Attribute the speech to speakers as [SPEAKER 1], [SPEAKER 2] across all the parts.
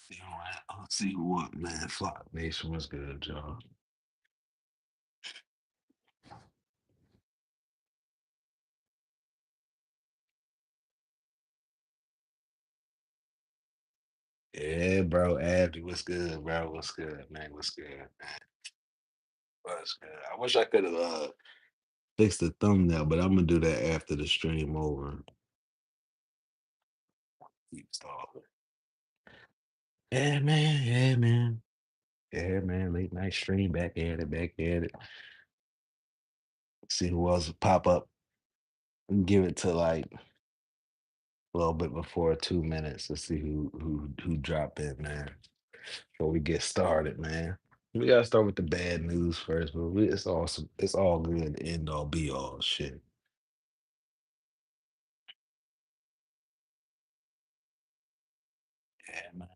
[SPEAKER 1] You know what? I'll see what man. Flock Nation was good, y'all. Yeah, bro. Abby, what's good, bro? What's good, man? What's good, man? What's good? I wish I could have fixed the thumbnail, but I'm gonna do that after the stream over. Keep stalking. Yeah, man. Yeah, man. Yeah, man. Late night stream, back at it, back at it. See who else pop up and give it to like a little bit before 2 minutes. Let's see who drop in, man. Before we get started, man. We gotta start with the bad news first, but it's all good, end all be all shit. Yeah, man.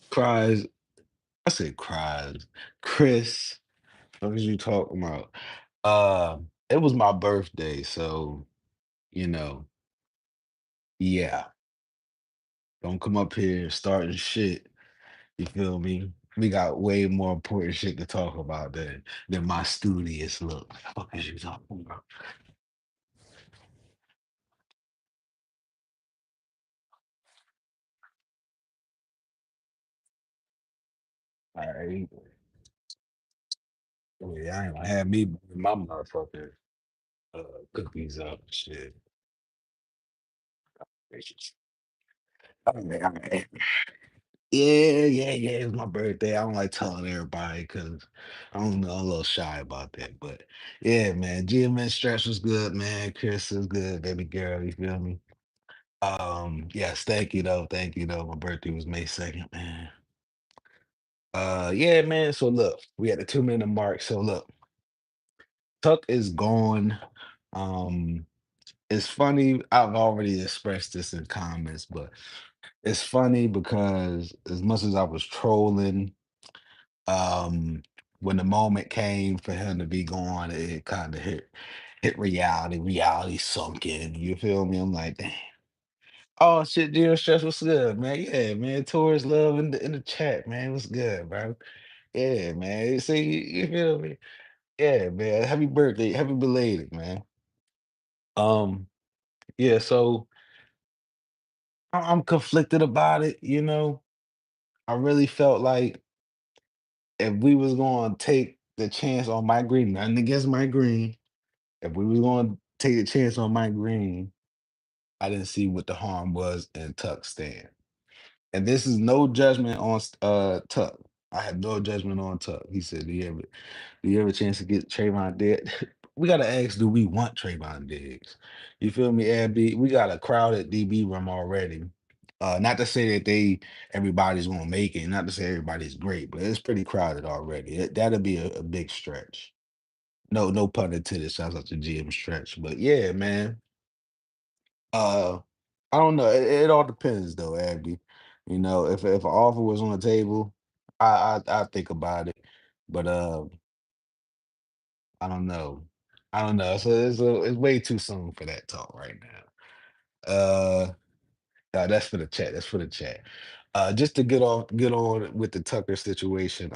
[SPEAKER 1] Cries, I said cries. Chris, what was you talking about? It was my birthday, so you know, yeah. Don't come up here starting shit. You feel me? We got way more important shit to talk about than my studious look. What the fuck is you talking about? All right. Yeah, I ain't gonna have me burn my motherfucking uh, cookies up and shit. All right, all right. Yeah, yeah, yeah. It's my birthday. I don't like telling everybody because I don't know. I'm a little shy about that. But yeah, man. GMN Stretch was good, man. Chris is good, baby girl. You feel me? Yes, thank you though. Thank you though. My birthday was May 2nd, man. Yeah, man. So look, we at the 2 minute mark. So look, Tuck is gone. Um, it's funny. I've already expressed this in comments, but it's funny because as much as I was trolling, um, when the moment came for him to be gone, it kind of hit reality. Reality sunk in. You feel me? I'm like, damn. Oh shit, dear stress, what's good, man? Yeah, man. Tourist love in the chat, man. What's good, bro? Yeah, man. See, you feel me? Yeah, man. Happy birthday, happy belated, man. Um, yeah, so I'm conflicted about it, you know. I really felt like if we was gonna take the chance on Mike Green, nothing against Mike Green, if we was gonna take the chance on Mike Green, I didn't see what the harm was in Tuck stand. And this is no judgment on Tuck. I have no judgment on Tuck. He said, do you have a chance to get Trayvon dead? We gotta ask, do we want Trayvon Diggs? You feel me, Abby? We got a crowded DB room already. Not to say that everybody's gonna make it, not to say everybody's great, but it's pretty crowded already. That'll be a big stretch. No, no pun intended. Shouts out to GM stretch. But yeah, man. Uh I don't know. It all depends though, Abby. You know, if an offer was on the table, I think about it. But I don't know. I don't know. So it's way too soon for that talk right now. That's for the chat. That's for the chat. Just to get on with the Tucker situation.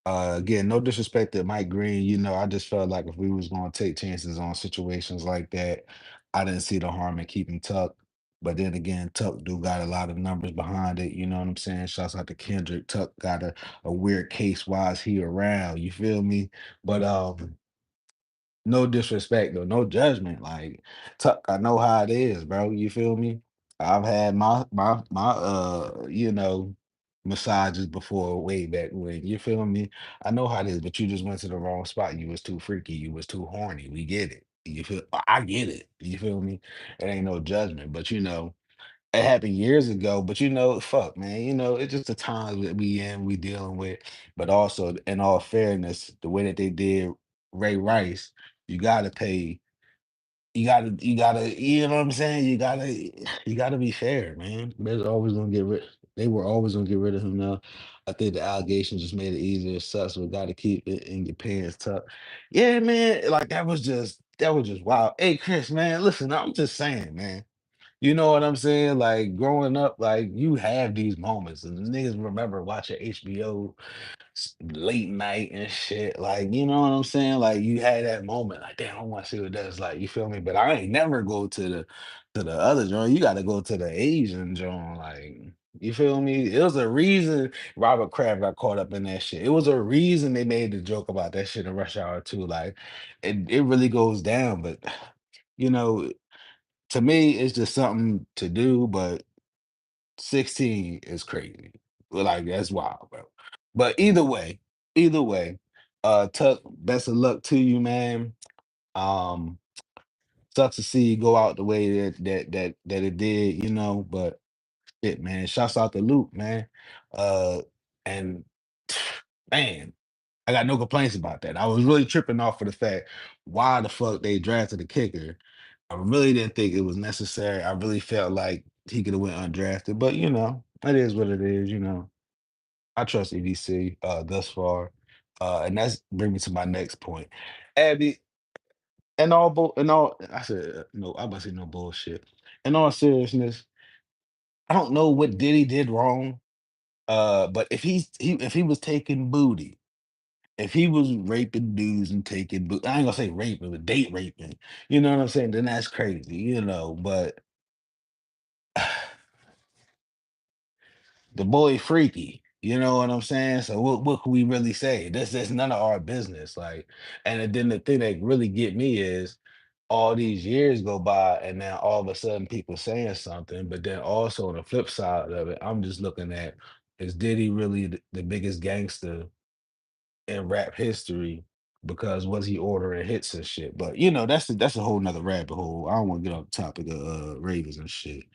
[SPEAKER 1] Again, no disrespect to Mike Green. You know, I just felt like if we was going to take chances on situations like that, I didn't see the harm in keeping Tuck. But then again, Tuck do got a lot of numbers behind it. You know what I'm saying? Shouts out to Kendrick. Tuck got a weird case. Why is he around? You feel me? But no disrespect though, no judgment. Like Tuck, I know how it is, bro. You feel me? I've had my massages before way back when. You feel me? I know how it is, but you just went to the wrong spot. You was too freaky. You was too horny. We get it. You feel? I get it. You feel me? It ain't no judgment, but it happened years ago. But fuck, man. It's just the times that we dealing with. But also, in all fairness, the way that they did Ray Rice, you gotta pay. You know what I'm saying? You gotta be fair, man. There's always gonna get rich. They were always gonna get rid of him now. I think the allegation just made it easier. It sucks, but gotta keep it in your pants tucked. Yeah, man. Like that was just wow. Hey, Chris, man, listen, I'm just saying, man. You know what I'm saying? Like growing up, like you have these moments, and niggas remember watching HBO late night and shit. Like, you know what I'm saying? Like you had that moment, like, damn, I want to see what that's like. You feel me? But I ain't never go to the other joint. You gotta go to the Asian joint. Like, you feel me? It was a reason Robert Kraft got caught up in that shit. It was a reason they made the joke about that shit in Rush Hour too. Like it really goes down. But you know, to me, it's just something to do, but 16 is crazy. Like that's wild, bro. But either way, Tuck, best of luck to you, man. Um, Sucks to see you go out the way that it did, but shit, man. Shouts out to Luke, man. Uh, and man, I got no complaints about that. I was really tripping off for the fact why the fuck they drafted a kicker. I really didn't think it was necessary. I really felt like he could have went undrafted, but it is what it is. I trust EDC thus far, and that's bring me to my next point. Abby, I said no. I'm about to say no bullshit. In all seriousness, I don't know what Diddy did wrong. But if he was taking booty, if he was raping dudes and taking booty, I ain't gonna say raping, but date raping. You know what I'm saying? Then that's crazy. But the boy freaky. You know what I'm saying? So what can we really say? This none of our business. Like, and then the thing that really get me is all these years go by and now all of a sudden people saying something, but then also on the flip side of it, I'm just looking at is Diddy really the biggest gangster in rap history because was he ordering hits and shit? But that's a whole nother rabbit hole. I don't want to get off the topic of Ravens and shit.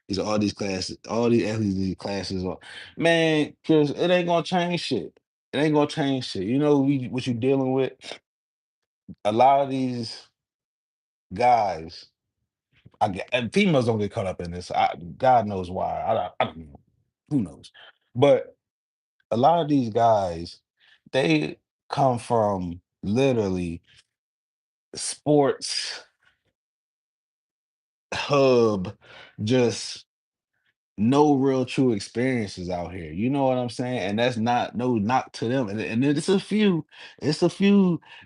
[SPEAKER 1] These are all these classes, all these athletes, these classes are man, cause it ain't gonna change shit. It ain't gonna change shit. What you dealing with? A lot of these guys, and females don't get caught up in this. God knows why. I don't know. Who knows? But a lot of these guys, they come from literally sports hub, just no real true experiences out here. You know what I'm saying? And that's not no knock to them. And it's a few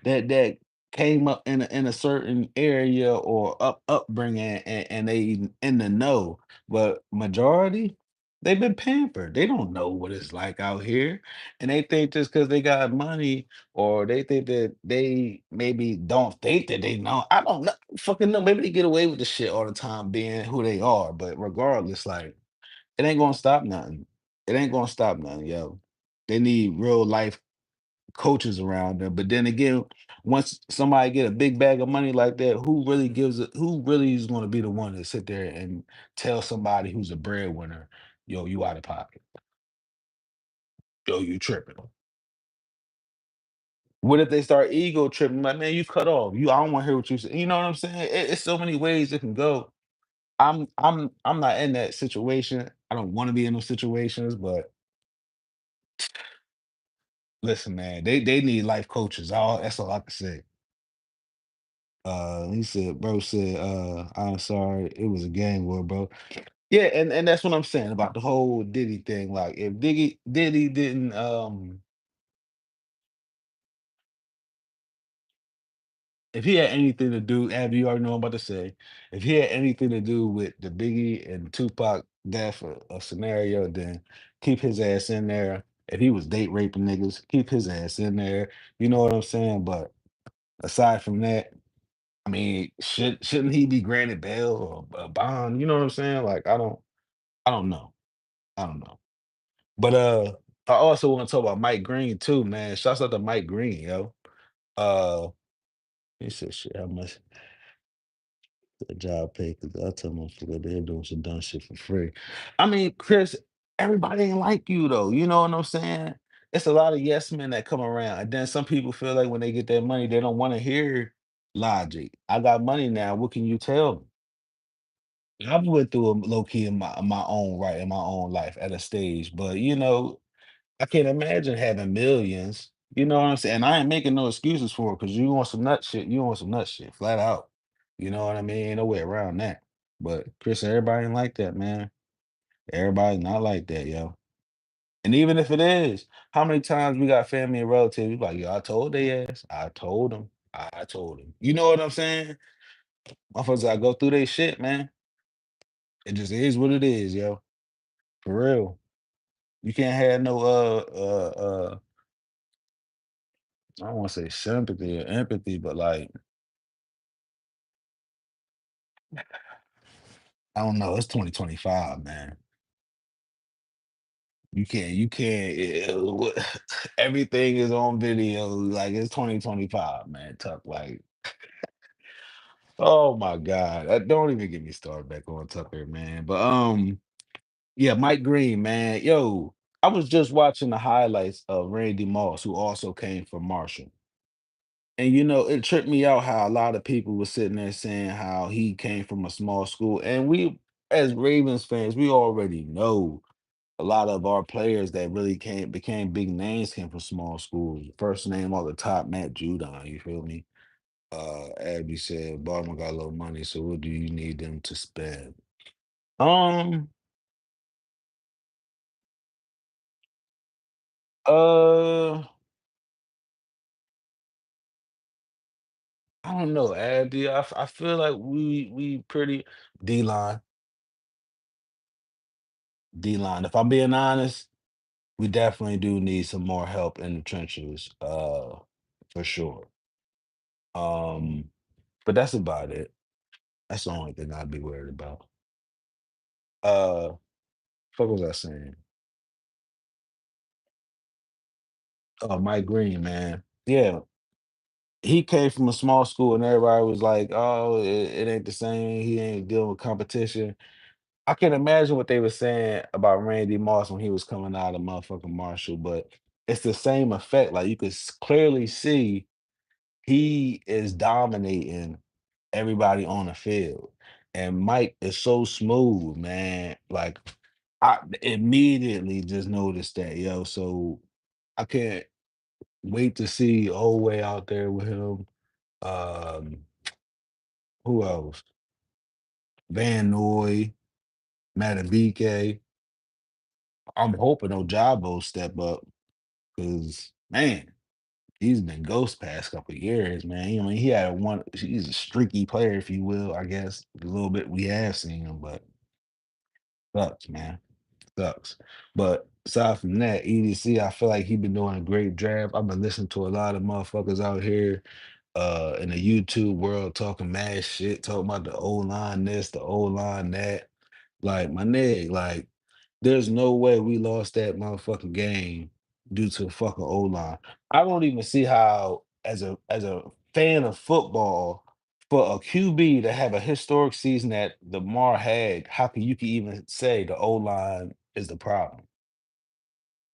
[SPEAKER 1] that came up in a certain area or upbringing and they in the know. But majority, they've been pampered. They don't know what it's like out here. And they think just because they got money or they think that they maybe don't think that they know. I don't know. Fucking know. Maybe they get away with the shit all the time being who they are. But regardless, like it ain't gonna stop nothing. It ain't gonna stop nothing, yo. They need real life coaches around them. But then again, once somebody get a big bag of money like that, who really is gonna be the one to sit there and tell somebody who's a breadwinner, yo, you out of pocket. Yo, you tripping. What if they start ego tripping? Like, man, you cut off. I don't want to hear what you say. You know what I'm saying? It's so many ways it can go. I'm not in that situation. I don't want to be in those situations, but listen, man, they need life coaches. That's all I can say. He said, bro said, I'm sorry, it was a gang war, bro. Yeah, and that's what I'm saying about the whole Diddy thing. Like if Diddy didn't if he had anything to do, Abby, you already know what I'm about to say. If he had anything to do with the Biggie and Tupac death scenario, then keep his ass in there. If he was date raping niggas, keep his ass in there. You know what I'm saying? But aside from that, I mean, shouldn't he be granted bail or a bond? You know what I'm saying? Like, I don't know. I don't know. But I also want to talk about Mike Green too, man. Shouts out to Mike Green, yo. Uh, he said shit. How much the job pay? Because I tell motherfucker they're doing some dumb shit for free. I mean, Chris, everybody ain't like you though. You know what I'm saying? It's a lot of yes men that come around, and then some people feel like when they get that money, they don't want to hear logic. I got money now. What can you tell me? I've went through 'em low key in my own right, in my own life at a stage, but, you know, I can't imagine having millions, you know what I'm saying? I ain't making no excuses for it, 'cause you want some nut shit, you want some nut shit, flat out. You know what I mean? Ain't no way around that. But, Chris, everybody ain't like that, man. Everybody's not like that, yo. And even if it is, how many times we got family and relatives, we like, "Yo, I told they ass. I told them. I told them." You know what I'm saying? Motherfuckers gotta go through they shit, man. It just is what it is, yo. For real. You can't have no I don't wanna say sympathy or empathy, but like, I don't know, it's 2025, man. You can't everything is on video, like it's 2025, man. Tuck, like, oh my God. Don't even get me started back on Tucker, man. But yeah, Mike Green, man. Yo, I was just watching the highlights of Randy Moss, who also came from Marshall. And you know, it tripped me out how a lot of people were sitting there saying how he came from a small school. And we, as Ravens fans, we already know a lot of our players that really came became big names came from small schools. First name on the top, Matt Judon, you feel me? Abby said, Baltimore got a little money, so what do you need them to spend? Um, uh, I don't know, Abby. I feel like we pretty D-line, D-line. If I'm being honest, we definitely do need some more help in the trenches, for sure. Um, but that's about it. That's the only thing I'd be worried about. Uh, what was I saying? Oh, Mike Green, man. Yeah, he came from a small school, and everybody was like, "Oh, it ain't the same. He ain't dealing with competition." I can imagine what they were saying about Randy Moss when he was coming out of motherfucking Marshall, but it's the same effect. Like you could clearly see he is dominating everybody on the field. And Mike is so smooth, man. Like I immediately just noticed that, yo. So I can't wait to see old way out there with him. Um, who else? Van Noy, Matabike. I'm hoping Ojabo step up because man, he's been ghost past couple years, man. I mean, he had one. He's a streaky player, if you will. I guess a little bit we have seen him, but sucks, man. Sucks. But aside from that, EDC, I feel like he been doing a great draft. I've been listening to a lot of motherfuckers out here in the YouTube world talking mad shit, talking about the O line this, the O line that. Like my nigga, like there's no way we lost that motherfucking game due to the fucking O line. I don't even see how, as a fan of football, for a QB to have a historic season that Lamar had, how can you can even say the O line is the problem?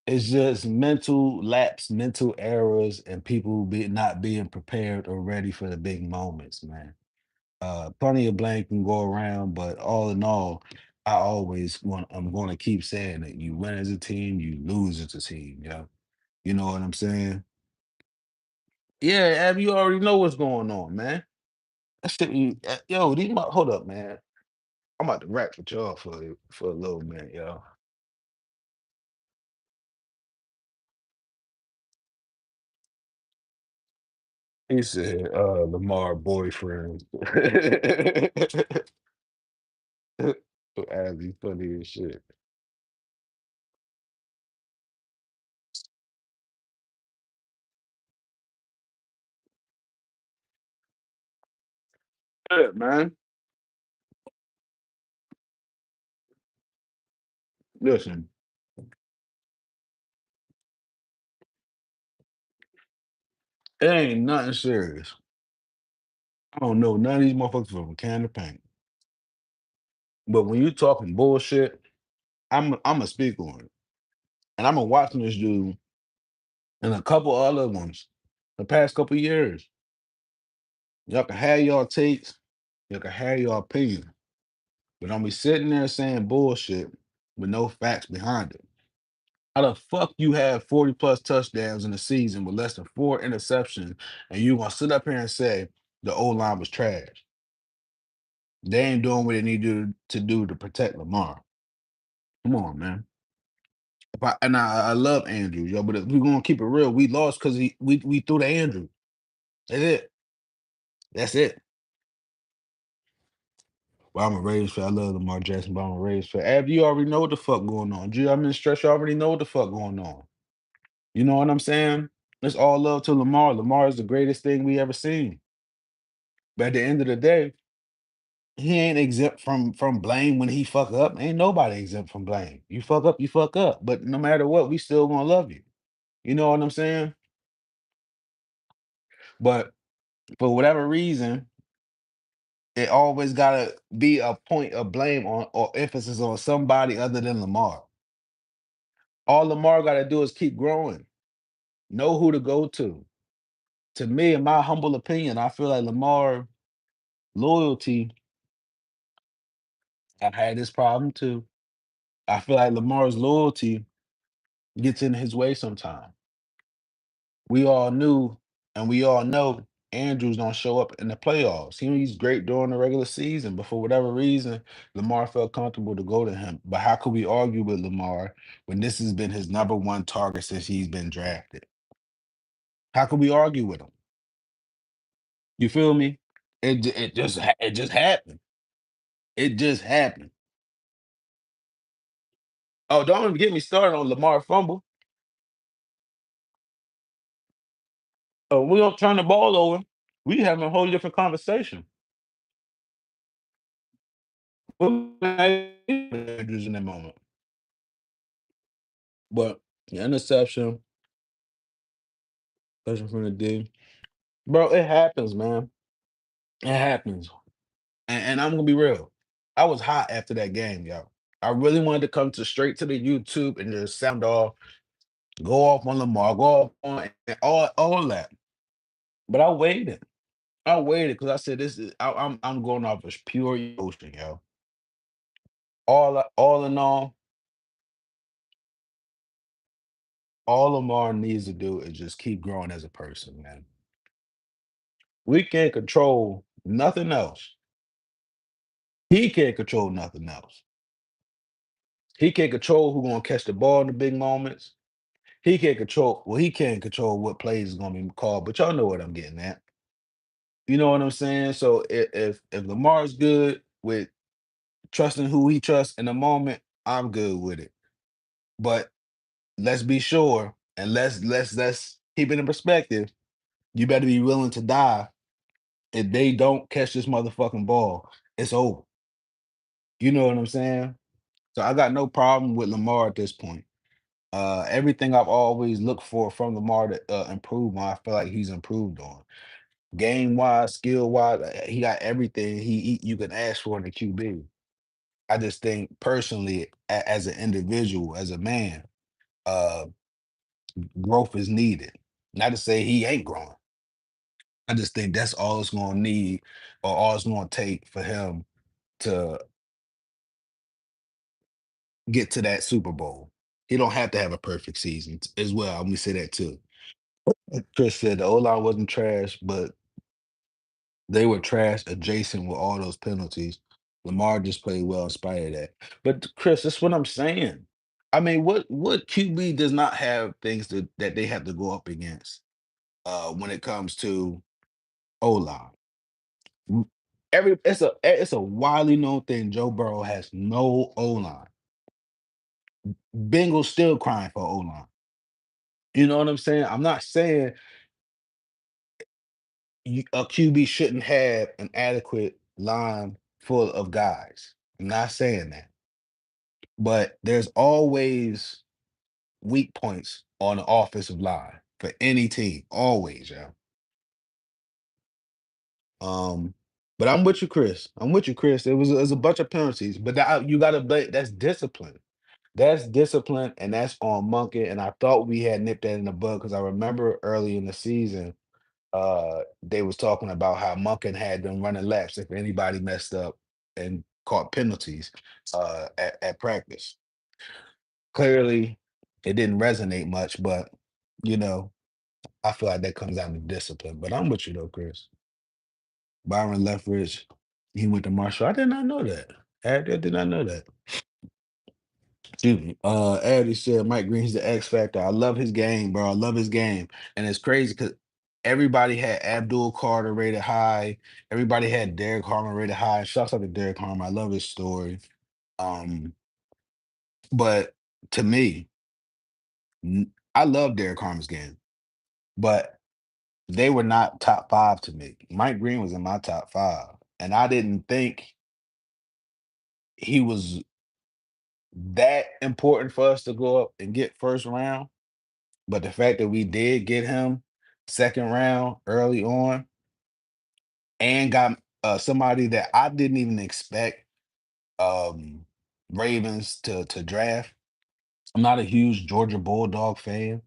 [SPEAKER 1] It's just mental lapse, mental errors, and people not being prepared or ready for the big moments, man. Plenty of blame can go around, but all in all, I'm going to keep saying that you win as a team, you lose as a team. Yeah, you know what I'm saying? Yeah, Ab, you already know what's going on, man. That shit, yo, hold up, man. I'm about to rap with y'all for a little minute, yo. He said, Lamar boyfriend. Abby funny as shit. Yeah, man. Listen, it ain't nothing serious. I don't know none of these motherfuckers from a can of paint. But when you talking bullshit, I'm going to speak on it. And I'm going to watch this dude and a couple other ones the past couple years. Y'all can have y'all takes, y'all can have your opinion. But don't be sitting there saying bullshit with no facts behind it. How the fuck you have 40 plus touchdowns in the season with less than four interceptions, and you gonna sit up here and say the O line was trash? They ain't doing what they need to do to protect Lamar. Come on, man. I love Andrew, yo, but if we're gonna keep it real, we lost because we threw to Andrew. That's it. That's it. Well, I'm a Raiders fan. I love Lamar Jackson, but I'm a Raiders fan. Ab, you already know what the fuck going on. G, I'm in stress. You already know what the fuck going on. You know what I'm saying? It's all love to Lamar. Lamar is the greatest thing we ever seen. But at the end of the day, he ain't exempt from blame when he fuck up. Ain't nobody exempt from blame. You fuck up, you fuck up. But no matter what, we still gonna love you. You know what I'm saying? But for whatever reason, it always gotta be a point of blame on or emphasis on somebody other than Lamar. All Lamar gotta do is keep growing. Know who to go to. To me, in my humble opinion, I feel like Lamar loyalty. I've had this problem too. I feel like Lamar's loyalty gets in his way sometimes. We all knew and we all know Andrews don't show up in the playoffs. He's great during the regular season, but for whatever reason, Lamar felt comfortable to go to him. But how could we argue with Lamar when this has been his number one target since he's been drafted? How could we argue with him? You feel me? It just happened. It just happened. Oh, don't even get me started on Lamar fumble. Oh, we don't turn the ball over. We having a whole different conversation. Andrews in that moment. But the interception, touching from the D. Bro, it happens, man. It happens. And I'm gonna be real. I was hot after that game, yo. I really wanted to come to straight to the YouTube and just sound off, go off on Lamar, go off on and all that. But I waited. I waited because I said this is I'm going off as pure emotion, yo. All in all Lamar needs to do is just keep growing as a person, man. We can't control nothing else. He can't control nothing else. He can't control who gonna catch the ball in the big moments. He can't control well, he can't control what plays is gonna be called, but y'all know what I'm getting at. You know what I'm saying? So if Lamar's good with trusting who he trusts in the moment, I'm good with it. But let's be sure and let's keep it in perspective. You better be willing to die if they don't catch this motherfucking ball. It's over. You know what I'm saying? So I got no problem with Lamar at this point. Everything I've always looked for from Lamar to improve on, I feel like he's improved on. Game wise, skill wise, he got everything you can ask for in the QB. I just think personally, as an individual, as a man, uh, growth is needed. Not to say he ain't growing. I just think that's all it's gonna need or all it's gonna take for him to get to that Super Bowl. He don't have to have a perfect season as well. Let me say that too. Chris said the O line wasn't trash, but they were trash adjacent with all those penalties. Lamar just played well in spite of that. But Chris, that's what I'm saying. I mean, what QB does not have things that they have to go up against when it comes to O line? It's a widely known thing. Joe Burrow has no O line. Bengals still crying for O line. You know what I'm saying? I'm not saying a QB shouldn't have an adequate line full of guys. I'm not saying that. But there's always weak points on the offensive line for any team. Always, yeah. Um, but I'm with you, Chris. I'm with you, Chris. It was a bunch of penalties, but you gotta blame that's discipline. That's discipline, and that's on Monkey. And I thought we had nipped that in the bud because I remember early in the season, they was talking about how Monken had them running laps if anybody messed up, and caught penalties at practice. Clearly, it didn't resonate much, but you know, I feel like that comes down to discipline. But I'm with you though, Chris. Byron Leftwich, he went to Marshall. I did not know that. I did not know that. Excuse me. Addy said Mike Green's the X factor. I love his game, bro. I love his game. And it's crazy because everybody had Abdul Carter rated high. Everybody had Derek Harmon rated high. Shouts out to Derek Harmon. I love his story. Um, but to me, I love Derek Harmon's game, but they were not top five to me. Mike Green was in my top five. And I didn't think he was that important for us to go up and get first round. But the fact that we did get him second round early on and got somebody that I didn't even expect um, Ravens to draft. I'm not a huge Georgia Bulldog fan.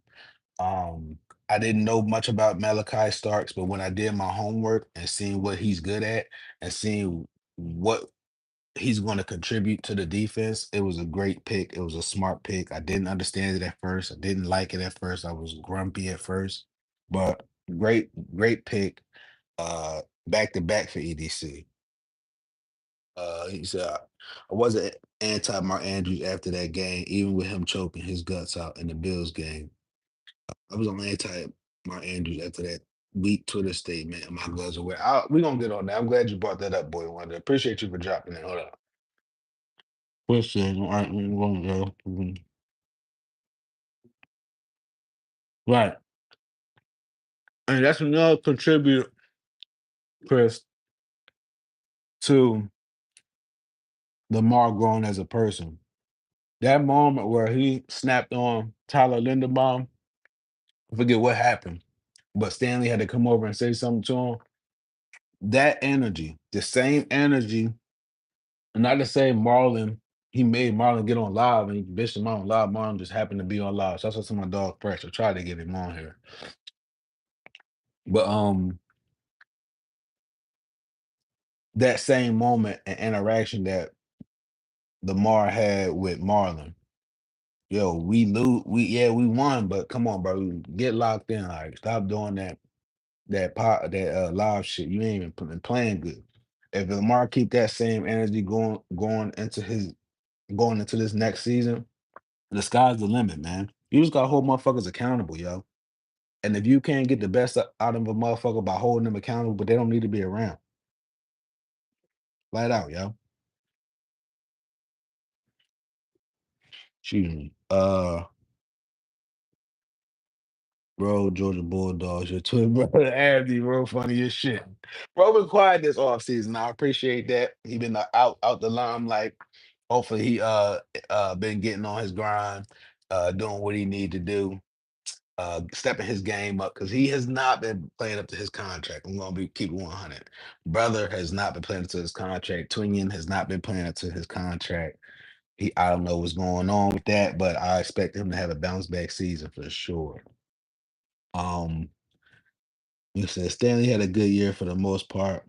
[SPEAKER 1] Um, I didn't know much about Malachi Starks, but when I did my homework and seeing what he's good at and seeing what he's going to contribute to the defense, it was a great pick. It was a smart pick. I didn't understand it at first. I didn't like it at first. I was grumpy at first, but great pick. Back to back for EDC. He said, I wasn't anti Mark Andrews after that game, even with him choking his guts out in the Bills game. I was on anti Mark Andrews after that weak Twitter statement. My gloves are wet. We're going to get on that. I'm glad you brought that up, boy Wonder. Appreciate you for dropping it. Hold on. Question. All right, we're going to go. Right. And that's another contribute, Chris, to Lamar growing as a person. That moment where he snapped on Tyler Linderbaum, I forget what happened, but Stanley had to come over and say something to him. That energy, the same energy, and not to say Marlon, he made Marlon get on live and he bitched him out on live. Marlon just happened to be on live. So that's what's my dog Fresh. I tried to get him on here. But that same moment and interaction that Lamar had with Marlon. Yo, we lose. We won, but come on, bro, get locked in. Like, stop doing that live shit. You ain't even playing good. If Lamar keep that same energy going into this next season, the sky's the limit, man. You just gotta hold motherfuckers accountable, yo. And if you can't get the best out of a motherfucker by holding them accountable, but they don't need to be around. Flat out, yo. Excuse me. Bro, Georgia Bulldogs, your twin brother Andy, bro, funny as shit. Bro been quiet this offseason. I appreciate that. He been out the limelight. Hopefully he been getting on his grind, doing what he need to do, stepping his game up because he has not been playing up to his contract. I'm gonna be keep it 100. Brother has not been playing up to his contract. Twinion has not been playing up to his contract. I don't know what's going on with that, but I expect him to have a bounce back season for sure. Um, You said Stanley had a good year for the most part.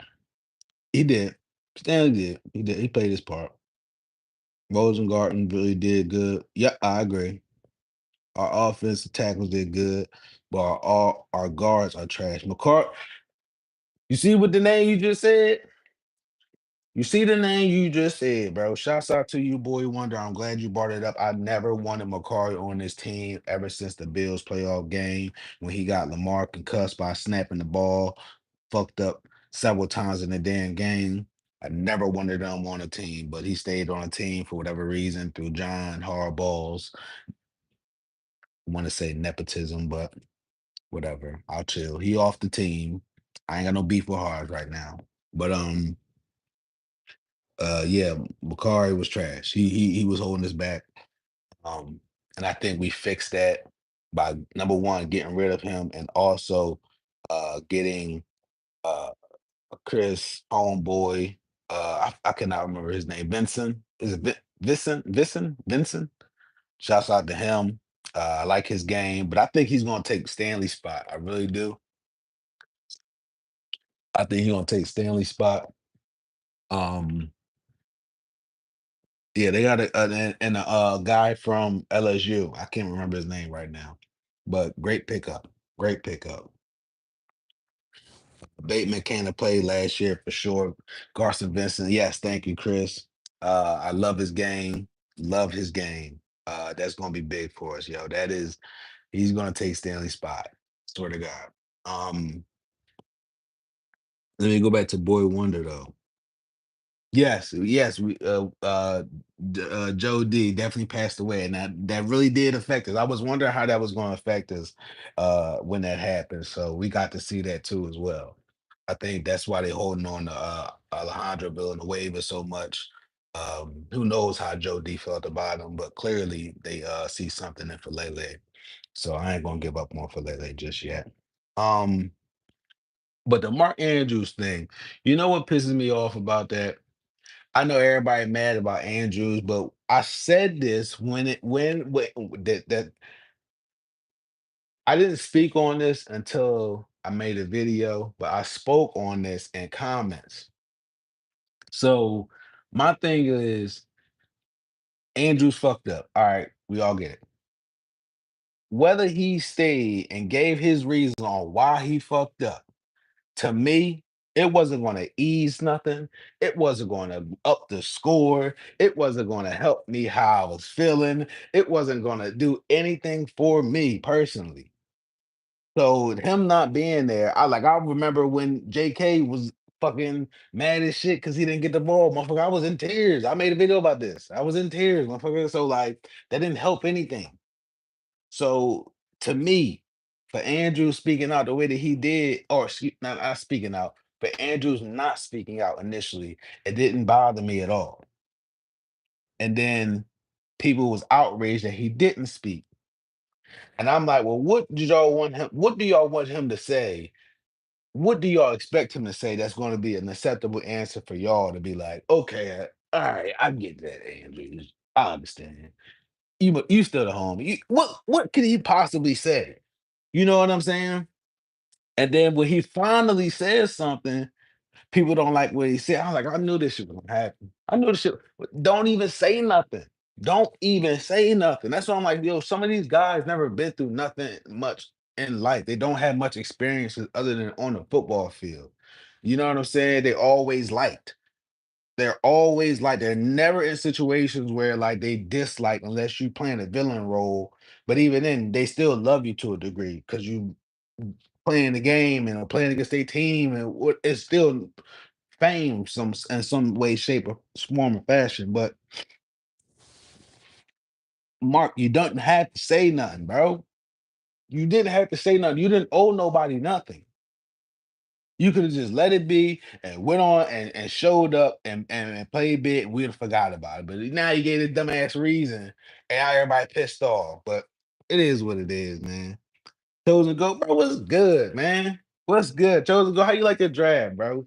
[SPEAKER 1] He did. Stanley did. He did. He played his part. Rosengarten really did good. Yeah, I agree. Our offensive tackles did good, but our guards are trash. McCart, you see what the name you just said? You see the name you just said, bro. Shouts out to you, boy Wonder. I'm glad you brought it up. I never wanted McCarry on this team ever since the Bills playoff game when he got Lamar concussed by snapping the ball, fucked up several times in the damn game. I never wanted him on a team, but he stayed on a team for whatever reason through John Harbaugh's, I want to say nepotism, but whatever. I'll chill. He off the team. I ain't got no beef with Hard right now. But yeah, Bakari was trash. He was holding us back. And I think we fixed that by number one, getting rid of him and also getting uh Chris Homeboy. I cannot remember his name. Vincent. Is it Vincent? Shouts out to him. I like his game, but I think he's gonna take Stanley's spot. I really do. I think he's gonna take Stanley's spot. Um Yeah, they got a guy from LSU. I can't remember his name right now, but great pickup. Great pickup. Bateman came to play last year for sure. Carson Vincent, yes, thank you, Chris. I love his game. Love his game. That's gonna be big for us, yo. He's gonna take Stanley's spot. Swear to God. Um, Let me go back to Boy Wonder though. Yes, yes, Joe D definitely passed away, and that really did affect us. I was wondering how that was going to affect us when that happened. So we got to see that too as well. I think that's why they're holding on to Alejandro Villanueva so much. Who knows how Joe D felt about him, but clearly they see something in Falele. So I ain't gonna give up on Falele just yet. Um, but the Mark Andrews thing, you know what pisses me off about that? I know everybody mad about Andrews, but I said this when that I didn't speak on this until I made a video, but I spoke on this in comments. So my thing is Andrews fucked up. All right, we all get it. Whether he stayed and gave his reason on why he fucked up, to me, it wasn't going to ease nothing. It wasn't going to up the score. It wasn't going to help me how I was feeling. It wasn't going to do anything for me personally. So him not being there, I remember when JK was fucking mad as shit because he didn't get the ball. Motherfucker, I was in tears. I made a video about this. I was in tears, motherfucker. So like that didn't help anything. So to me, for Andrew speaking out the way that he did, or not speaking out, but Andrew's not speaking out initially, it didn't bother me at all. And then people was outraged that he didn't speak. And I'm like, well, what do y'all want him to say? What do y'all expect him to say that's going to be an acceptable answer for y'all to be like, okay, all right, I get that, Andrew. I understand. You still the home. What could he possibly say? You know what I'm saying? And then when he finally says something, people don't like what he said. I'm like, I knew this shit was gonna happen. I knew this shit. Don't even say nothing. Don't even say nothing. That's why I'm like, yo, some of these guys never been through nothing much in life. They don't have much experiences other than on the football field. You know what I'm saying? They always liked. They're always like they're never in situations where like they dislike unless you playing a villain role. But even then, they still love you to a degree because you playing the game and playing against their team and what it's still fame in some way, shape, or form or fashion. But Mark, you don't have to say nothing, bro. You didn't have to say nothing. You didn't owe nobody nothing. You could have just let it be and went on and showed up and played big. We'd have forgot about it. But now you gave a dumbass reason and now everybody pissed off. But it is what it is, man. Chosen go, bro. What's good, man? What's good? Chosen go. How you like the draft, bro?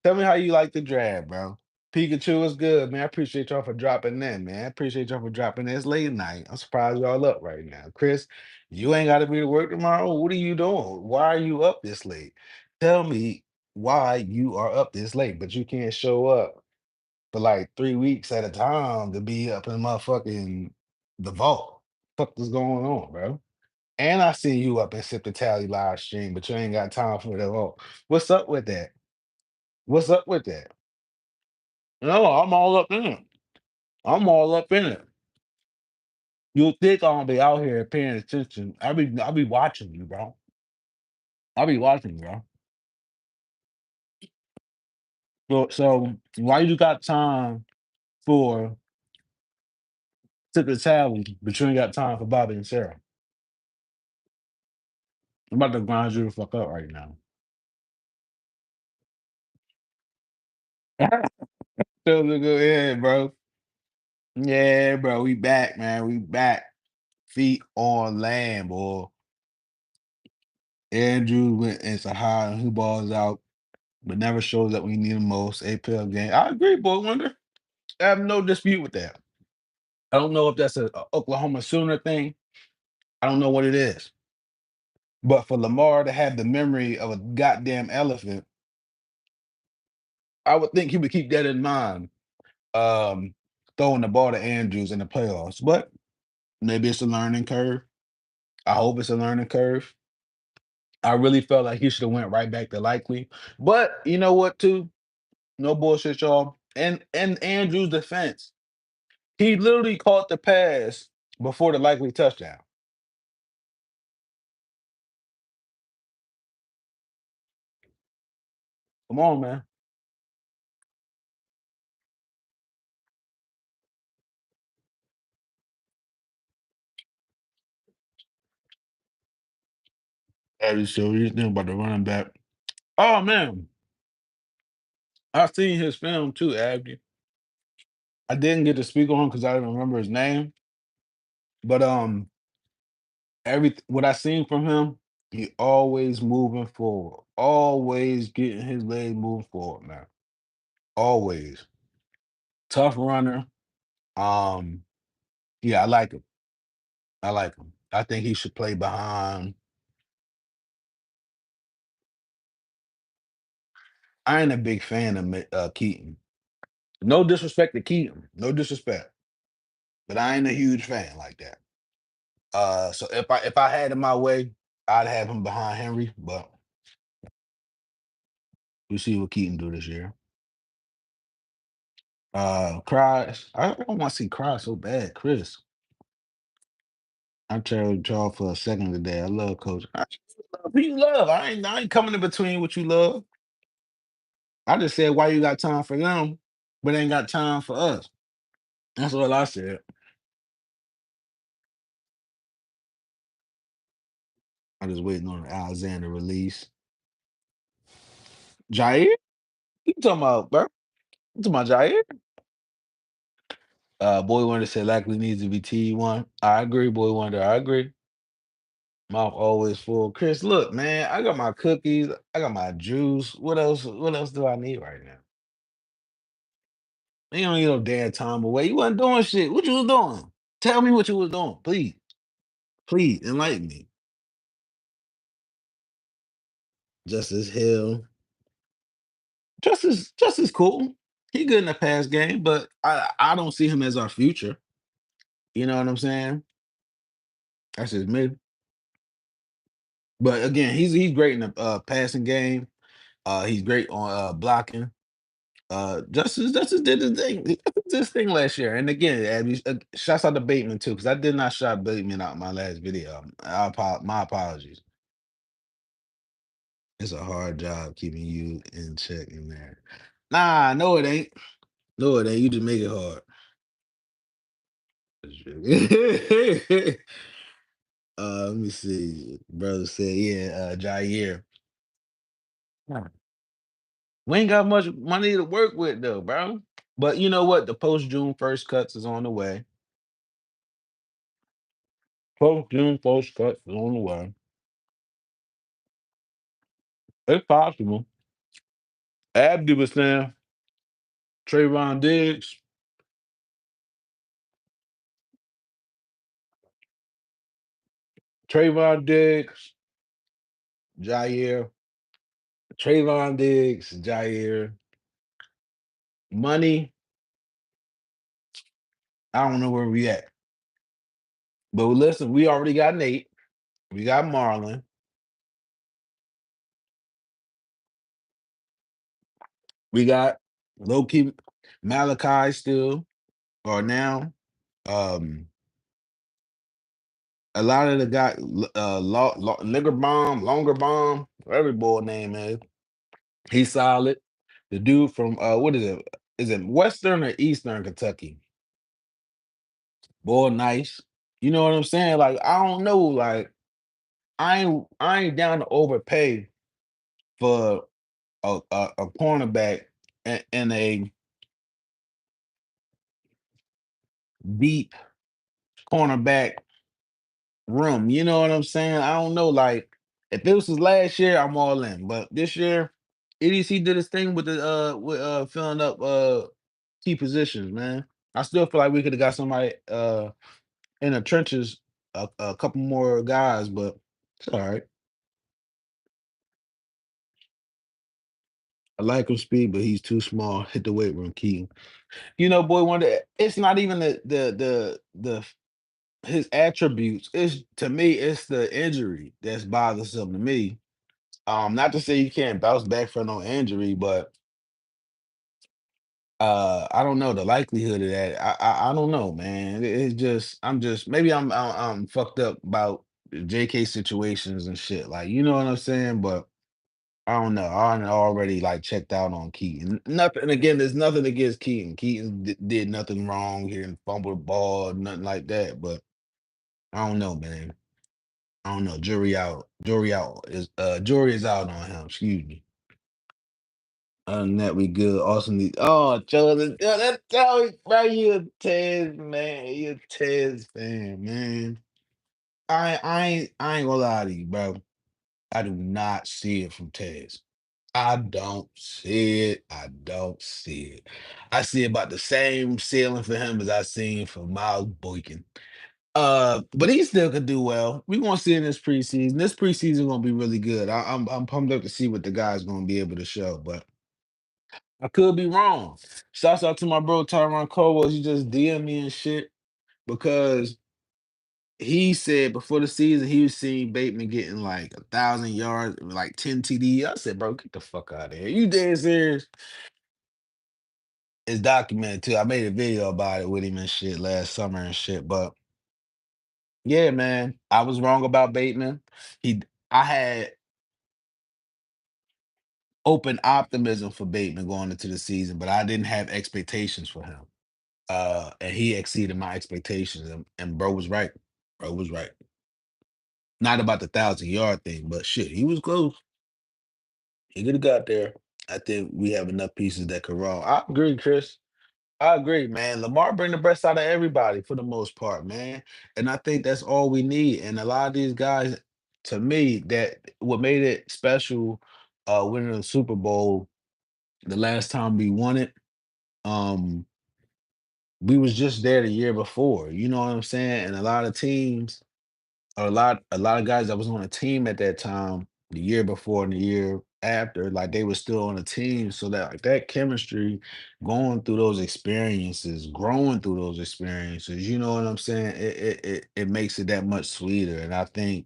[SPEAKER 1] Tell me how you like the draft, bro. Pikachu is good, man. I appreciate y'all for dropping in, man. I appreciate y'all for dropping in. It's late night. I'm surprised y'all up right now. Chris, you ain't got to be to work tomorrow. What are you doing? Why are you up this late? Tell me why you are up this late, but you can't show up for like 3 weeks at a time to be up in motherfucking the vault. Fuck is going on, bro? And I see you up in Sip the Tally live stream, but you ain't got time for the vault. What's up with that? What's up with that? No, I'm all up in it. I'm all up in it. You'll think I'm gonna be out here paying attention. I'll be watching you, bro. I'll be watching you, bro. So why you got time for Tip the Tally, but you ain't got time for Bobby and Sarah? I'm about to grind you the fuck up right now. So go ahead, bro. Yeah, bro. We back, man. We back. Feet on land, boy. Andrew went into high and who balls out, but never shows up when you need him most. APL game. I agree, boy. Wonder. I have no dispute with that. I don't know if that's a Oklahoma Sooner thing. I don't know what it is. But for Lamar to have the memory of a goddamn elephant, I would think he would keep that in mind. Um, throwing the ball to Andrews in the playoffs. But maybe it's a learning curve. I hope it's a learning curve. I really felt like he should have went right back to Likely. But you know what, too? No bullshit, y'all. And Andrews' defense. He literally caught the pass before the Likely touchdown. Come on, man. Abby, so what do you think about the running back? Oh man, I seen his film too, Abby. I didn't get to speak on him because I didn't remember his name. But every what I seen from him, he always moving forward, always getting his leg moving forward, man. Always tough runner. Um, yeah, I like him. I like him. I think he should play behind. I ain't a big fan of Keaton. No disrespect to Keaton. No disrespect, but I ain't a huge fan like that. So if I had it my way, I'd have him behind Henry, but we see what Keaton do this year. Cries. I don't want to see Cry so bad, Chris. I told y'all for a second today. I love Coach. Who you love? I ain't coming in between what you love. I just said why you got time for them, but ain't got time for us. That's all I said. I just waiting on the Alexander release. Jair? You talking about, bro? You talking about Jair? Boy Wonder said likely needs to be T1. I agree, Boy Wonder. I agree. Mouth always full. Chris, look, man, I got my cookies. I got my juice. What else? What else do I need right now? You don't need no damn time away. You wasn't doing shit. What you was doing? Tell me what you was doing, please. Please enlighten me. Justice Hill. Justice cool. He good in the pass game, but I don't see him as our future. You know what I'm saying? That's just me. But again, he's great in the passing game. He's great on blocking. Justice did his thing. He did this thing last year. And again, Abby, shouts out to Bateman too, because I did not shout Bateman out in my last video. My apologies. It's a hard job keeping you in check in there. Nah, no, it ain't. No, it ain't. You just make it hard. Let me see. Brother said, yeah, Jair. Yeah. We ain't got much money to work with though, bro. But you know what? The post June 1st cuts is on the way. Post June 1st cuts is on the way. It's possible. Abdi was saying Trayvon Diggs, Trayvon Diggs, Jair, Trayvon Diggs, Jair. Money, I don't know where we at. But listen, we already got Nate. We got Marlon. We got low-key Malachi still, or now. Um, a lot of the guy, Linger Bomb, Longer Bomb, whatever his boy name is. He's solid. The dude from what is it? Is it Western or Eastern Kentucky? Boy, nice. You know what I'm saying? Like, I don't know. Like, I ain't down to overpay for a cornerback in a deep cornerback room. You know what I'm saying? I don't know. Like, if this was last year, I'm all in. But this year, EDC did his thing with the with filling up key positions, man. I still feel like we could have got somebody in the trenches, a couple more guys, but it's all right. I like him speed, but he's too small. Hit the weight room, Keaton. You know, boy, it's not even his attributes. It's to me, it's the injury that's bothersome to me. Not to say you can't bounce back from no injury, but I don't know the likelihood of that. I don't know, man. It's just I'm just maybe I'm fucked up about the JK situations and shit. Like, you know what I'm saying? But I don't know. I already like checked out on Keaton. Nothing. And again, there's nothing against Keaton. Keaton did nothing wrong. He didn't fumble the ball, nothing like that. But I don't know, man. I don't know. Jury is out on him. Excuse me. Other than that, we good. Awesome. Oh, Jordan, that's how bro. You a Tez man. You a Tez fan, man. I ain't gonna lie to you, bro. I do not see it from Tez. I don't see it. I don't see it. I see about the same ceiling for him as I seen for Miles Boykin. But he still could do well. We gonna see in this preseason. This preseason gonna be really good. I'm pumped up to see what the guy's gonna be able to show, but I could be wrong. Shouts out to my bro Tyron Cole. He just DM me and shit because he said before the season he was seeing Bateman getting like 1,000 yards, like 10 TD. I said, bro, get the fuck out of here. You dead serious? It's documented too. I made a video about it with him and shit last summer and shit. But yeah, man, I was wrong about Bateman. I had open optimism for Bateman going into the season, but I didn't have expectations for him. And he exceeded my expectations, and bro was right. Bro was right. Not about the 1,000 yard thing, but shit, he was close. He could have got there. I think we have enough pieces that could roll. I agree, Chris. I agree, man. Lamar bring the best out of everybody for the most part, man. And I think that's all we need. And a lot of these guys, to me, that what made it special, winning the Super Bowl the last time we won it, um, we was just there the year before. You know what I'm saying? And a lot of teams, or a lot of guys that was on a team at that time, the year before and the year after, like they were still on a team. So that like that chemistry, going through those experiences, growing through those experiences, you know what I'm saying? It makes it that much sweeter. And I think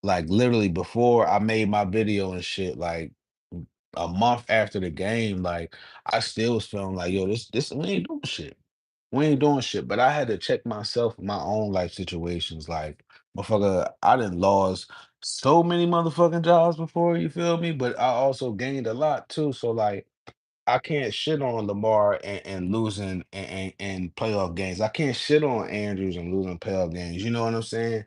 [SPEAKER 1] like literally before I made my video and shit, like a month after the game, like I still was feeling like, yo, this we ain't doing shit. We ain't doing shit. But I had to check myself in my own life situations. Like, motherfucker, I didn't lost so many motherfucking jobs before, you feel me? But I also gained a lot too. So like I can't shit on Lamar and losing and playoff games. I can't shit on Andrews and losing playoff games. You know what I'm saying?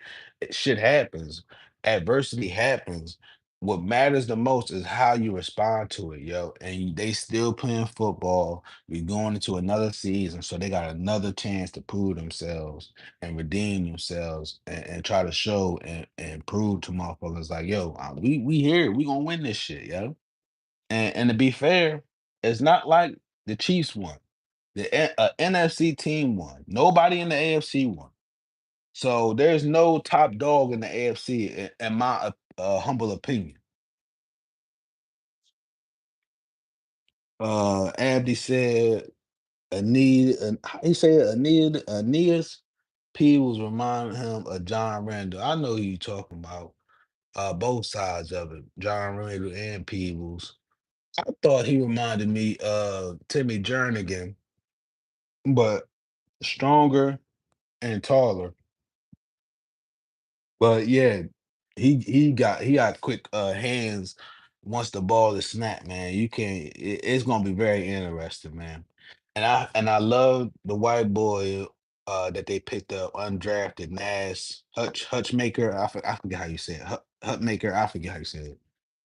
[SPEAKER 1] Shit happens. Adversity happens. What matters the most is how you respond to it, yo. And they still playing football. We're going into another season, so they got another chance to prove themselves and redeem themselves and try to show and prove to motherfuckers like, yo, we here. We gonna win this shit, yo. And to be fair, it's not like the Chiefs won. NFC team won. Nobody in the AFC won. So there's no top dog in the AFC, in my humble opinion. Abdi said, how you say it? Aeneas P was reminding him of John Randall. I know who you talking about. Both sides of it, John Randall and Peebles. I thought he reminded me of Timmy Jernigan, but stronger and taller. But yeah, he got quick hands once the ball is snapped, man. It's gonna be very interesting, man. And I love the white boy that they picked up undrafted Nash Hutchmaker. I forget how you say it. Hutmaker, I forget how you say it.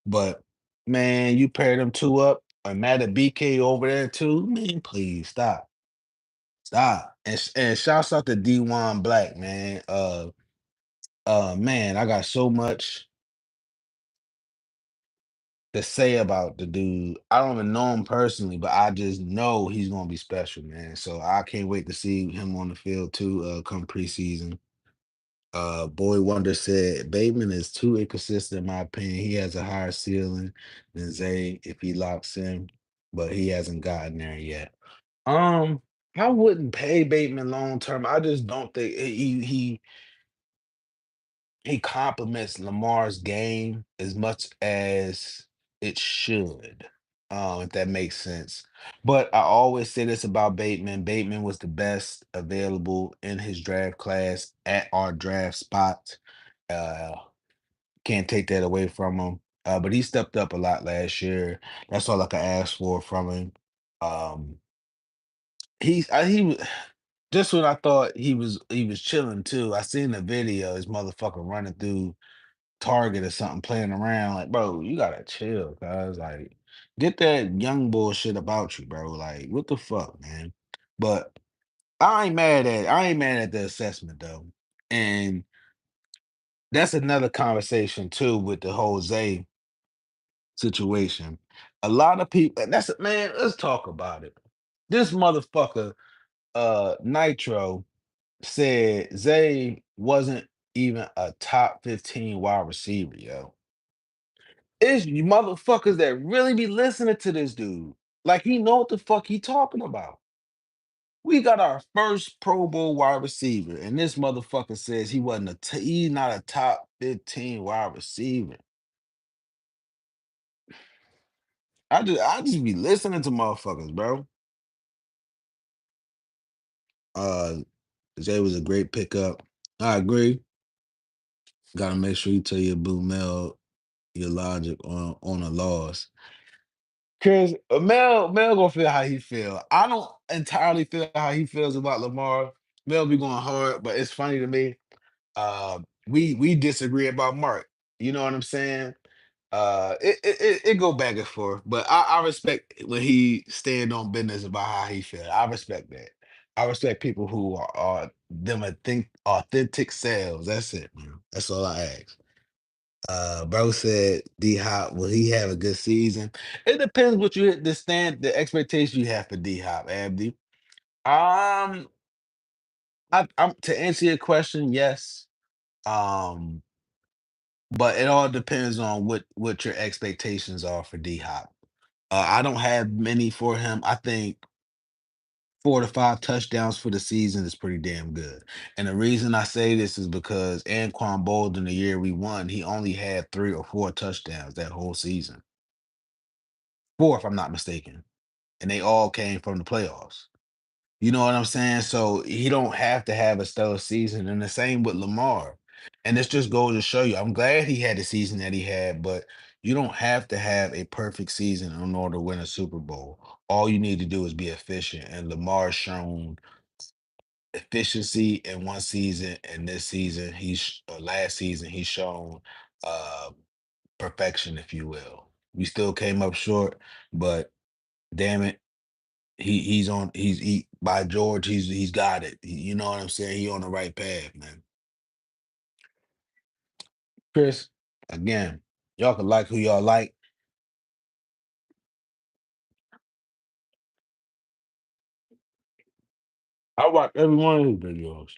[SPEAKER 1] But man, you pair them two up, and Matt and BK over there too. Man, please stop. Stop. And shouts out to D1 Black, man. Man, I got so much to say about the dude. I don't even know him personally, but I just know he's gonna be special, man. So I can't wait to see him on the field too, come preseason. Boy Wonder said Bateman is too inconsistent in my opinion. He has a higher ceiling than Zay if he locks in, but he hasn't gotten there yet. Um, I wouldn't pay Bateman long term. I just don't think he complements Lamar's game as much as it should. If that makes sense. But I always say this about Bateman. Bateman was the best available in his draft class at our draft spot. Uh, can't take that away from him. But he stepped up a lot last year. That's all I could ask for from him. Um, he was just when I thought he was chilling too. I seen the video, his motherfucker running through Target or something, playing around. Like, bro, you gotta chill, guys. Like, get that young bullshit about you, bro. Like, what the fuck, man? But I ain't mad at the assessment though. And that's another conversation too with the Jose situation. A lot of people, and that's man, let's talk about it. This motherfucker, Nitro, said Zay wasn't even a top 15 wide receiver, yo. It's you motherfuckers that really be listening to this dude. Like he know what the fuck he talking about. We got our first Pro Bowl wide receiver, and this motherfucker says he's not a top 15 wide receiver. I just be listening to motherfuckers, bro. Uh Zay was a great pickup. I agree. Gotta make sure you tell your blue mail your logic on a loss. Cause Mel gonna feel how he feel. I don't entirely feel how he feels about Lamar. Mel be going hard, but it's funny to me. We disagree about Mark. You know what I'm saying? It go back and forth, but I respect when he stand on business about how he feel. I respect that. I respect people who are them I think authentic selves. That's it, man. That's all I ask. Bro said D Hop, will he have a good season? It depends what the expectation you have for D Hop, Abdi. Um, I'm to answer your question, yes. Um, but it all depends on what your expectations are for D Hop. I don't have many for him. I think 4 to 5 touchdowns for the season is pretty damn good. And the reason I say this is because Anquan Bolden, the year we won, he only had 3 or 4 touchdowns that whole season. Four, if I'm not mistaken. And they all came from the playoffs. You know what I'm saying? So he don't have to have a stellar season. And the same with Lamar. And this just goes to show you, I'm glad he had the season that he had, but you don't have to have a perfect season in order to win a Super Bowl. All you need to do is be efficient. And Lamar's shown efficiency in one season, and this season, last season, he's shown uh, perfection, if you will. We still came up short, but damn it, he by George, he's got it. You know what I'm saying? He on the right path, man. Chris, again, y'all can like who y'all like. I watch every one of his videos.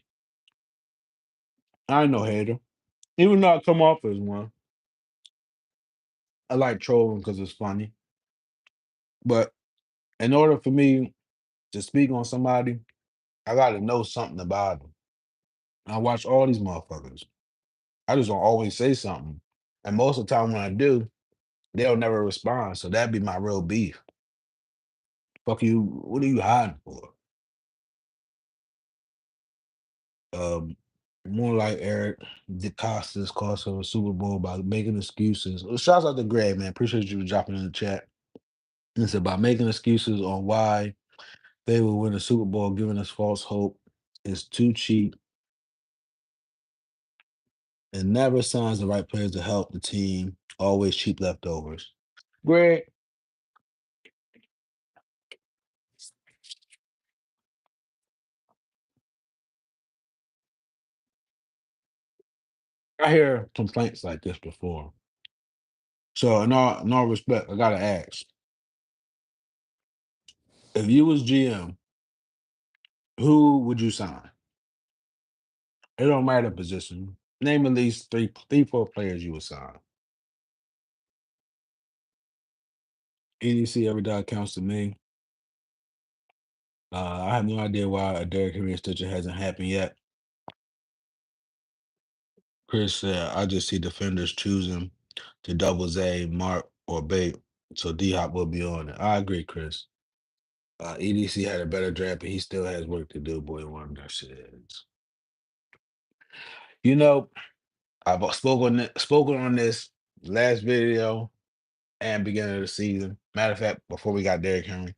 [SPEAKER 1] I ain't no hater. Even though I come off as one, I like trolling because it's funny. But in order for me to speak on somebody, I gotta know something about them. I watch all these motherfuckers. I just don't always say something. And most of the time when I do, they'll never respond. So that'd be my real beef. Fuck you, what are you hiding for? Um, more like Eric DeCosta's cost of a Super Bowl by making excuses. Shouts out to Greg, man. Appreciate you dropping in the chat. It's about making excuses on why they will win a Super Bowl, giving us false hope. It's too cheap and never signs the right players to help the team. Always cheap leftovers. Greg, I hear complaints like this before. So in all respect, I gotta ask: if you was GM, who would you sign? It don't matter position. Name at least three, four players you would sign. EDC every dot counts to me. I have no idea why a Derrick Henry extension hasn't happened yet. Chris said, I just see defenders choosing to double Z, Mark, or bait, so D Hop will be on it. I agree, Chris. EDC had a better draft, but he still has work to do. Boy, wonder shit. You know, I've spoken on this last video and beginning of the season. Matter of fact, before we got Derrick Henry,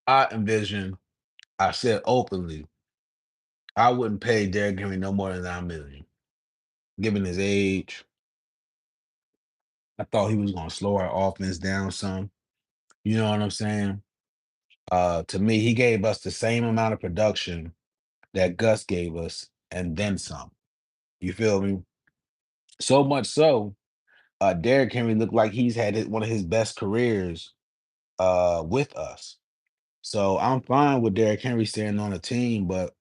[SPEAKER 1] I envision, I said openly, I wouldn't pay Derrick Henry no more than 9 million. Given his age, I thought he was gonna slow our offense down some. You know what I'm saying? To me, he gave us the same amount of production that Gus gave us, and then some. You feel me? So much so, Derrick Henry looked like he's had one of his best careers with us. So I'm fine with Derrick Henry staying on the team, but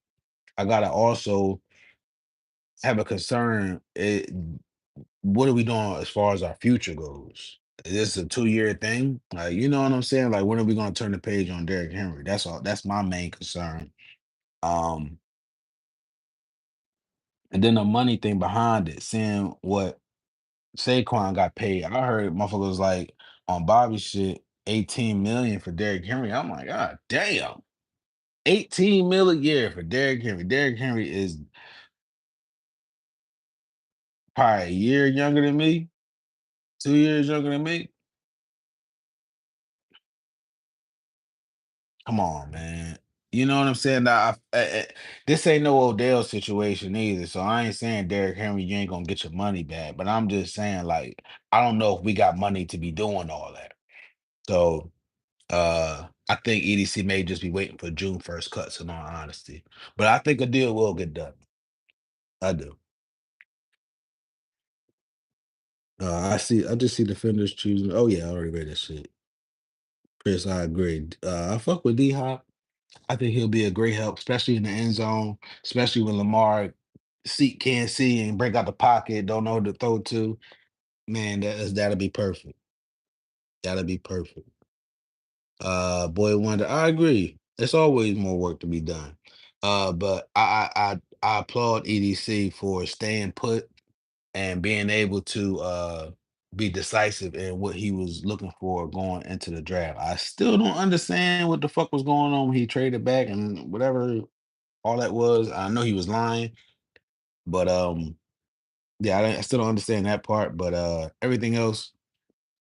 [SPEAKER 1] I gotta also have a concern. What are we doing as far as our future goes? Is this a 2 year thing? Like, you know what I'm saying? Like, when are we gonna turn the page on Derrick Henry? That's all. That's my main concern. Um, and then the money thing behind it, seeing what Saquon got paid. I heard motherfuckers like on Bobby shit, 18 million for Derrick Henry. I'm like, God damn. 18 mil a year for Derrick Henry. Derrick Henry is probably a year younger than me, 2 years younger than me. Come on, man. You know what I'm saying? Now, this ain't no Odell situation either. So I ain't saying Derrick Henry, you ain't gonna get your money back. But I'm just saying, like, I don't know if we got money to be doing all that. So I think EDC may just be waiting for June 1st cuts, in all honesty. But I think a deal will get done. I do. I just see defenders choosing. Oh yeah, I already read that shit. Chris, I agree. I fuck with D Hop. I think he'll be a great help, especially in the end zone, especially when Lamar can't see and break out the pocket, don't know who to throw to. Man, that'll be perfect. That'll be perfect. Boy Wonder, I agree. There's always more work to be done. But I applaud EDC for staying put and being able to be decisive in what he was looking for going into the draft. I still don't understand what the fuck was going on when he traded back and whatever all that was. I know he was lying, but yeah, I still don't understand that part. But everything else,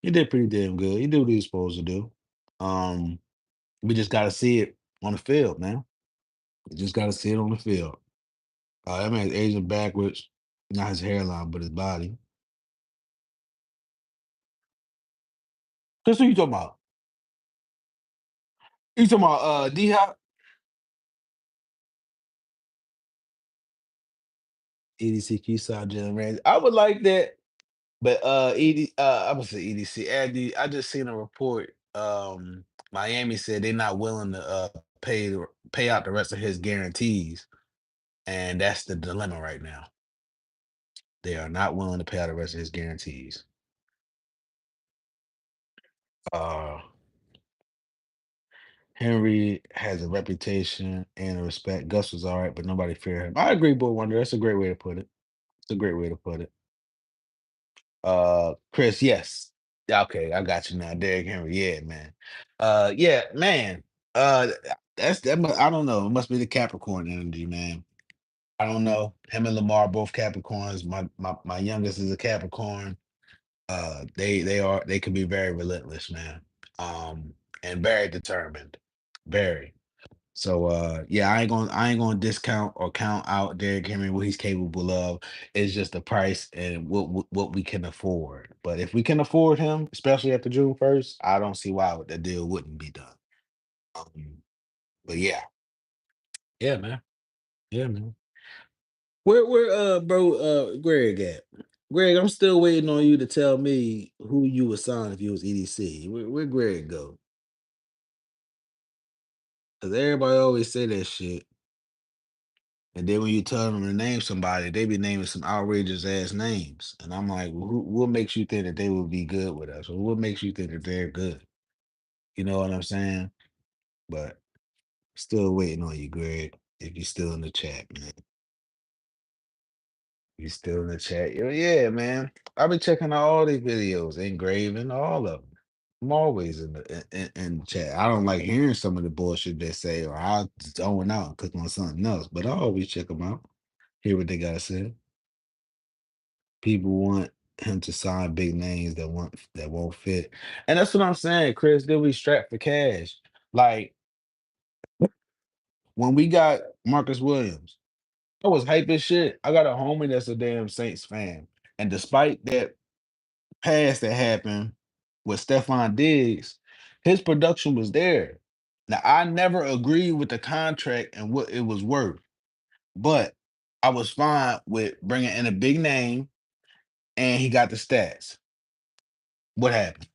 [SPEAKER 1] he did pretty damn good. He did what he was supposed to do. Um, we just got to see it on the field, man. We just got to see it on the field. That man's aging backwards, not his hairline, but his body. Chris, who you talking about? You talking about D Hop? EDC Keyside Jalen Ramsey. I would like that, but I'm gonna say EDC. Andy, I just seen a report. Miami said they're not willing to pay out the rest of his guarantees, and that's the dilemma right now. They are not willing to pay out the rest of his guarantees. Uh, Henry has a reputation and a respect. Gus was all right, but nobody feared him. I agree, Boy Wonder. That's a great way to put it. It's a great way to put it. Chris, yes. Yeah, okay, I got you now. Derrick Henry, yeah, man. Yeah, man. Uh I don't know. It must be the Capricorn energy, man. I don't know. Him and Lamar both Capricorns. My youngest is a Capricorn. They can be very relentless, man. Um, and very determined. Very. So yeah, I ain't gonna discount or count out Derrick Henry what he's capable of. It's just the price and what we can afford. But if we can afford him, especially after June 1st, I don't see why the deal wouldn't be done. Um, but yeah, yeah, man, yeah, man. Where bro Greg at? Greg, I'm still waiting on you to tell me who you would sign if you was EDC. Where Greg go? Because everybody always say that shit. And then when you tell them to name somebody, they be naming some outrageous ass names. And I'm like, well, what makes you think that they would be good with us? Or what makes you think that they're good? You know what I'm saying? But still waiting on you, Greg. If you're still in the chat, man. You still in the chat? Yeah, man. I've been checking out all these videos, engraving, all of them. I'm always in the chat. I don't like hearing some of the bullshit they say, or I'll zone out and click on something else. But I always check them out, hear what they gotta say. People want him to sign big names that won't fit, and that's what I'm saying, Chris. They'll be strapped for cash. Like when we got Marcus Williams, I was hype as shit. I got a homie that's a damn Saints fan, and despite that pass that happened with Stephon Diggs, his production was there. Now I never agreed with the contract and what it was worth, but I was fine with bringing in a big name, and he got the stats. What happened?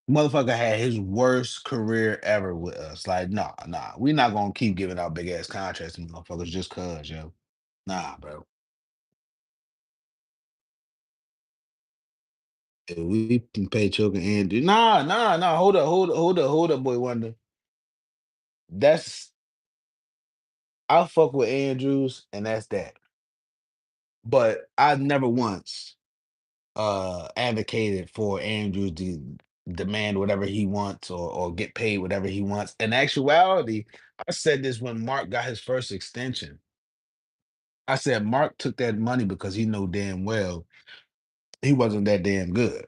[SPEAKER 1] Motherfucker had his worst career ever with us. Like, nah, nah, we not gonna keep giving out big ass contracts to motherfuckers just cause, yo. Nah, bro. If we can pay choking and do nah, nah, nah. Hold up, boy wonder. That's I fuck with Andrews, and that's that. But I never once advocated for Andrews to demand whatever he wants or get paid whatever he wants. In actuality, I said this when Mark got his first extension. I said Mark took that money because he know damn well he wasn't that damn good.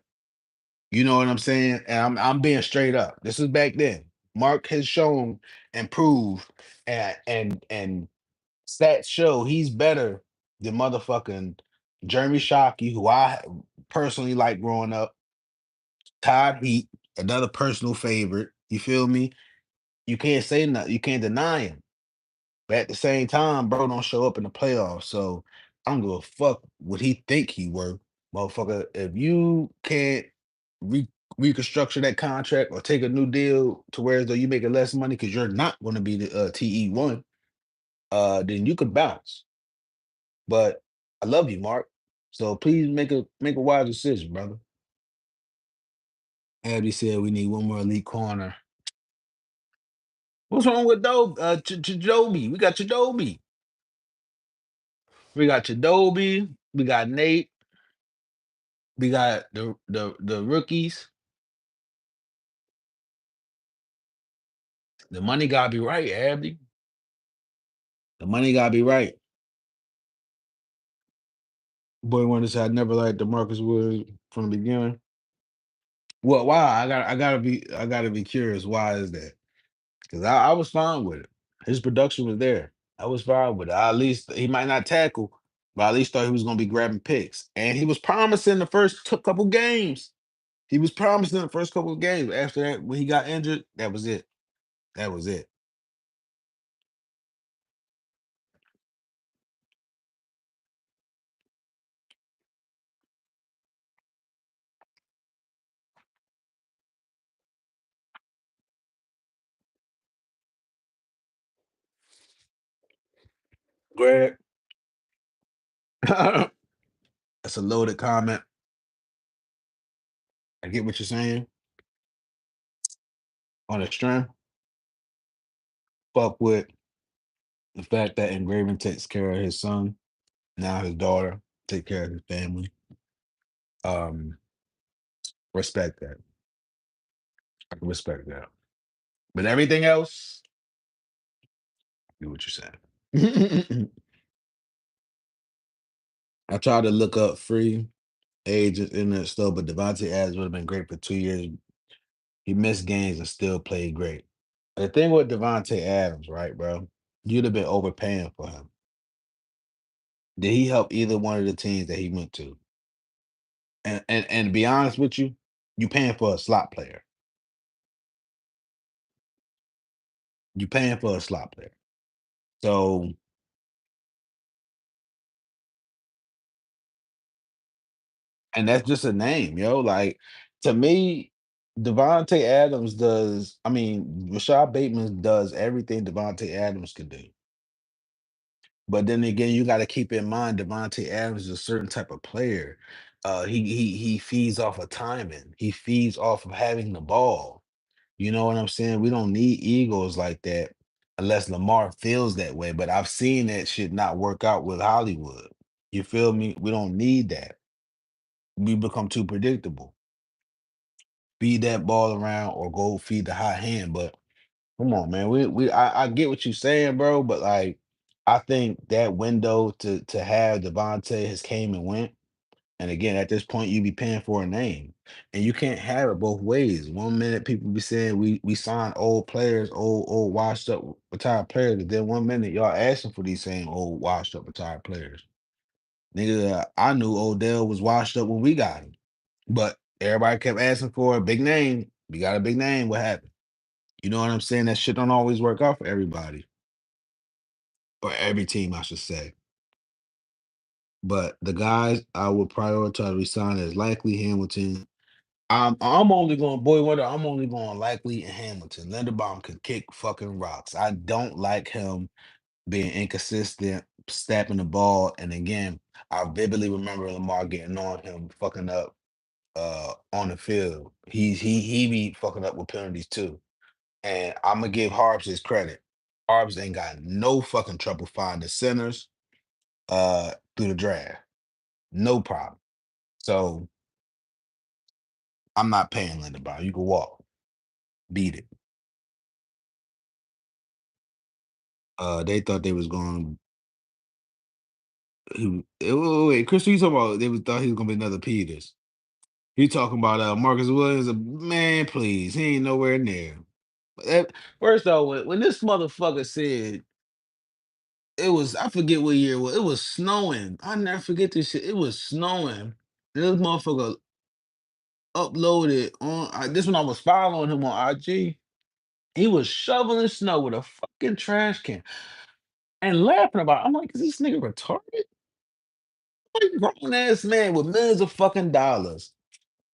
[SPEAKER 1] You know what I'm saying? And I'm being straight up. This is back then. Mark has shown and proved and stats show he's better than motherfucking Jeremy Shockey, who I personally like growing up. Todd Heat, another personal favorite. You feel me? You can't say nothing. You can't deny him. But at the same time, bro, don't show up in the playoffs. So I don't give a fuck what he think he worth, motherfucker. If you can't re- reconstruct that contract or take a new deal to where as though you making less money because you're not going to be the TE1, then you could bounce. But I love you, Mark. So please make a wise decision, brother. Abby said we need one more elite corner. What's wrong with Dobe? Chidobe. We got Chidobe. We got Chidobe. We got Nate. We got the rookies. The money gotta be right, Abby. The money gotta be right. Boy wanted to say I never liked DeMarcus Woods from the beginning. Well, why? I gotta be curious. Why is that? Because I was fine with it. His production was there. I was fine with it. At least he might not tackle, but I at least thought he was gonna be grabbing picks. And he was promising the first couple games. He was promising the first couple of games. After that, when he got injured, that was it. That was it. Greg. That's a loaded comment. I get what you're saying on the strength. Fuck with the fact that Engraving takes care of his son, now his daughter, take care of his family. Um, respect that. I can respect that. But everything else, I get what you're saying. I tried to look up free agents in that stuff, but Devontae Adams would have been great for 2 years. He missed games and still played great. The thing with Devontae Adams, right, bro? You'd have been overpaying for him. Did he help either one of the teams that he went to? And to be honest with you, you paying for a slot player. You paying for a slot player. So, and that's just a name, yo. Like to me, Devontae Adams does. I mean, Rashad Bateman does everything Devontae Adams could do. But then again, you got to keep in mind Devontae Adams is a certain type of player. He feeds off of timing. He feeds off of having the ball. You know what I'm saying? We don't need egos like that unless Lamar feels that way. But I've seen that shit not work out with Hollywood. You feel me? We don't need that. We become too predictable. Feed that ball around or go feed the hot hand. But come on, man. I get what you're saying, bro. But like, I think that window to have Devontae has came and went. And again, at this point, you be paying for a name, and you can't have it both ways. One minute people be saying we sign old players, old washed up retired players, and then one minute y'all asking for these same old washed up retired players. Nigga, I knew Odell was washed up when we got him, but everybody kept asking for a big name. We got a big name. What happened? You know what I'm saying? That shit don't always work out for everybody or every team, I should say. But the guys I would prioritize resigning is likely Hamilton. I'm only going boy wonder. I'm only going likely in Hamilton. Linderbaum can kick fucking rocks. I don't like him being inconsistent, snapping the ball. And again, I vividly remember Lamar getting on him, fucking up on the field. He be fucking up with penalties too. And I'm gonna give Harbs his credit. Harbs ain't got no fucking trouble finding centers through the draft. No problem. So I'm not paying Linderbaum. You can walk. Beat it. They thought they was going. Wait, Chris, you talking about? They was thought he was gonna be another Peters. You talking about Marcus Williams? Man, please, he ain't nowhere near. First off, when this motherfucker said it was, I forget what year it was. It was snowing. I never forget this shit. It was snowing. And this motherfucker uploaded on. This when I was following him on IG. He was shoveling snow with a fucking trash can and laughing about it. I'm like, is this nigga retarded? Like grown ass man with millions of fucking dollars.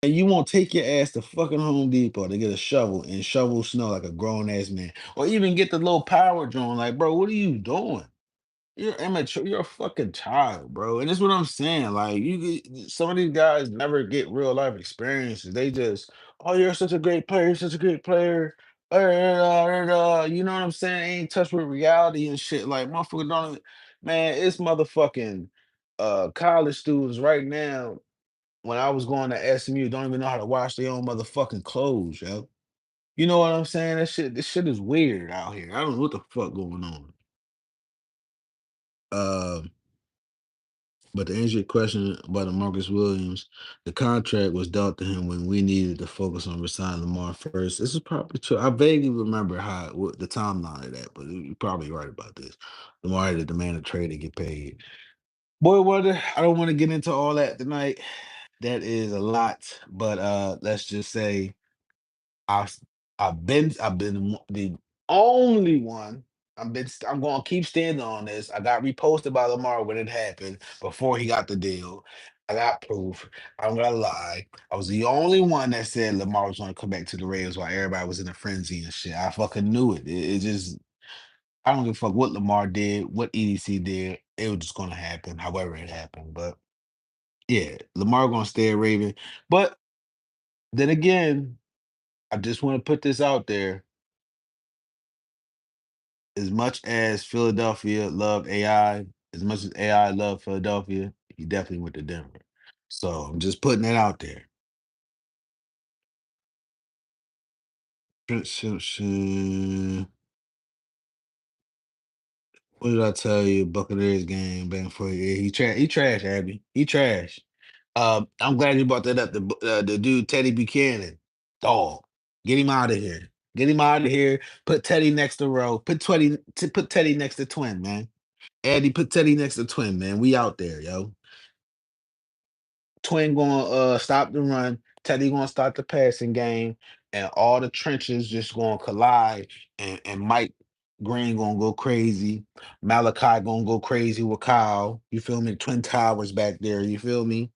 [SPEAKER 1] And you won't take your ass to fucking Home Depot to get a shovel and shovel snow like a grown ass man. Or even get the little power drone. Like, bro, what are you doing? You're immature. You're a fucking child, bro. And that's what I'm saying. Like, some of these guys never get real life experiences. They just, oh, you're such a great player, such a great player. You know what I'm saying? Ain't touched with reality and shit. Like, motherfucker, don't. Man, it's motherfucking college students right now. When I was going to SMU, don't even know how to wash their own motherfucking clothes, yo. You know what I'm saying? This shit is weird out here. I don't know what the fuck going on. Um. But to answer your question about the Marcus Williams, the contract was dealt to him when we needed to focus on resigning Lamar first. This is probably true. I vaguely remember what the timeline of that, but you're probably right about this. Lamar had to demand a trade to get paid. Boy, wonder, I don't want to get into all that tonight. That is a lot, but let's just say I've I've been the only one. I'm gonna keep standing on this. I got reposted by Lamar when it happened before he got the deal. I got proof. I'm gonna lie. I was the only one that said Lamar was gonna come back to the Raiders while everybody was in a frenzy and shit. I fucking knew it. It just I don't give a fuck what Lamar did, what EDC did. It was just gonna happen, however it happened. But yeah, Lamar gonna stay a Raven. But then again, I just want to put this out there. As much as Philadelphia loved AI, as much as AI loved Philadelphia, he definitely went to Denver. So I'm just putting that out there. Trent Simpson. What did I tell you? Buccaneers game back for you. Yeah, he trash, Abby. He trash. I'm glad you brought that up. The dude Teddy Buchanan, dog. Get him out of here. Get him out of here. Put Teddy next to Rowe. Put Teddy next to Twin, man. Eddie, put Teddy next to Twin, man. We out there, yo. Twin gonna stop the run. Teddy gonna start the passing game, and all the trenches just gonna collide. And Mike Green gonna go crazy. Malachi gonna go crazy with Kyle. You feel me? Twin Towers back there. You feel me?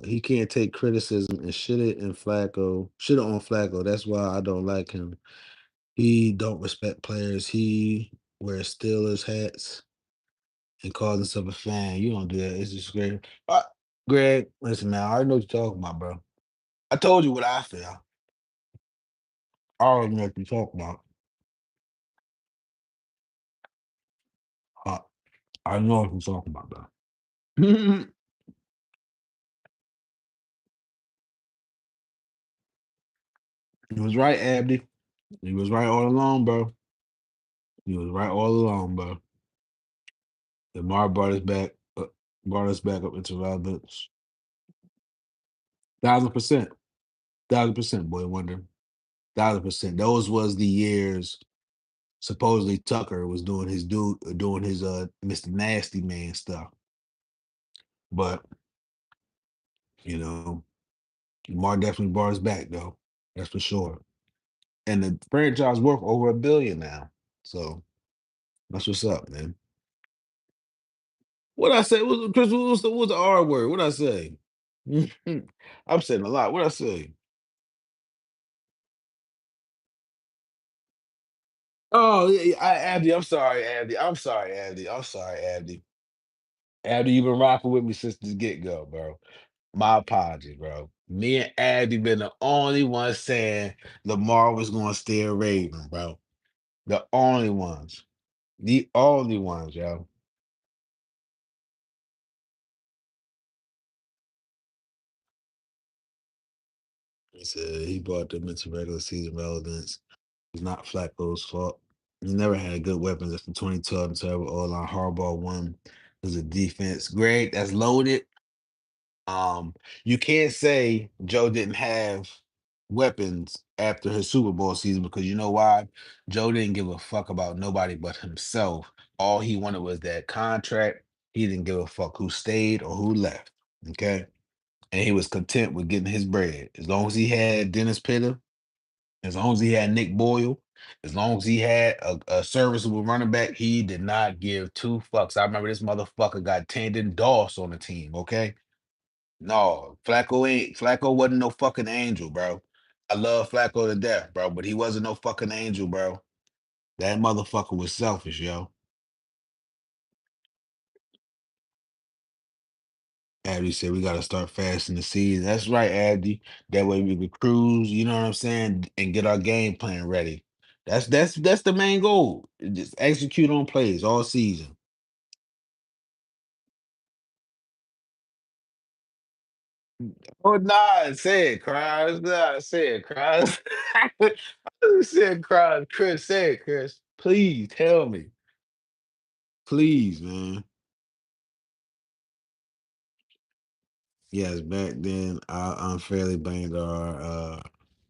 [SPEAKER 1] He can't take criticism and shit it on Flacco. That's why I don't like him. He don't respect players. He wears Steelers hats and calls himself a fan. You don't do that. It's just great. Greg, listen, man. I already know what you're talking about, bro. I told you what I feel. I already know what you're talking about. Uh, I know what you're talking about, bro. You was right, Abdi. You was right all along, bro. You was right all along, bro. Lamar brought us back up into relevance. 1,000%. 1,000%, boy wonder. 1,000%. Those was the years supposedly Tucker was doing his Mr. Nasty Man stuff. But, you know, Lamar definitely brought us back though. That's for sure. And the franchise worth over $1 billion now. So that's what's up, man. What I say? Chris, what's the R word? What I say? I'm saying a lot. What I say? Oh, yeah, yeah, Abdi, I'm sorry, Abdi. I'm sorry, Abdi. I'm sorry, Abdi. Abdi, you've been rocking with me since the get go, bro. My apologies, bro. Me and Abdi been the only ones saying Lamar was going to stay a Raven, bro. The only ones. The only ones, yo. He said he brought them into regular season relevance. It's not Flacco's fault. He never had good weapons after 2012 until all on Harbaugh won because of defense. Greg, that's loaded. You can't say Joe didn't have weapons after his Super Bowl season because you know why? Joe didn't give a fuck about nobody but himself. All he wanted was that contract. He didn't give a fuck who stayed or who left. Okay. And he was content with getting his bread. As long as he had Dennis Pitta, as long as he had Nick Boyle, as long as he had a serviceable running back, he did not give two fucks. I remember this motherfucker got Tandon Doss on the team, okay? No, Flacco wasn't no fucking angel, bro. I love Flacco to death, bro, but he wasn't no fucking angel, bro. That motherfucker was selfish, yo. Abdi said we gotta start fasting the season. That's right, Abdi. That way we can cruise, you know what I'm saying, and get our game plan ready. That's the main goal. Just execute on plays all season. Oh nah, say it, Cries. Nah, say it, Cries. Say it, Cries. Chris, say it, Chris. Please tell me. Please, man. Yes, back then I unfairly blamed our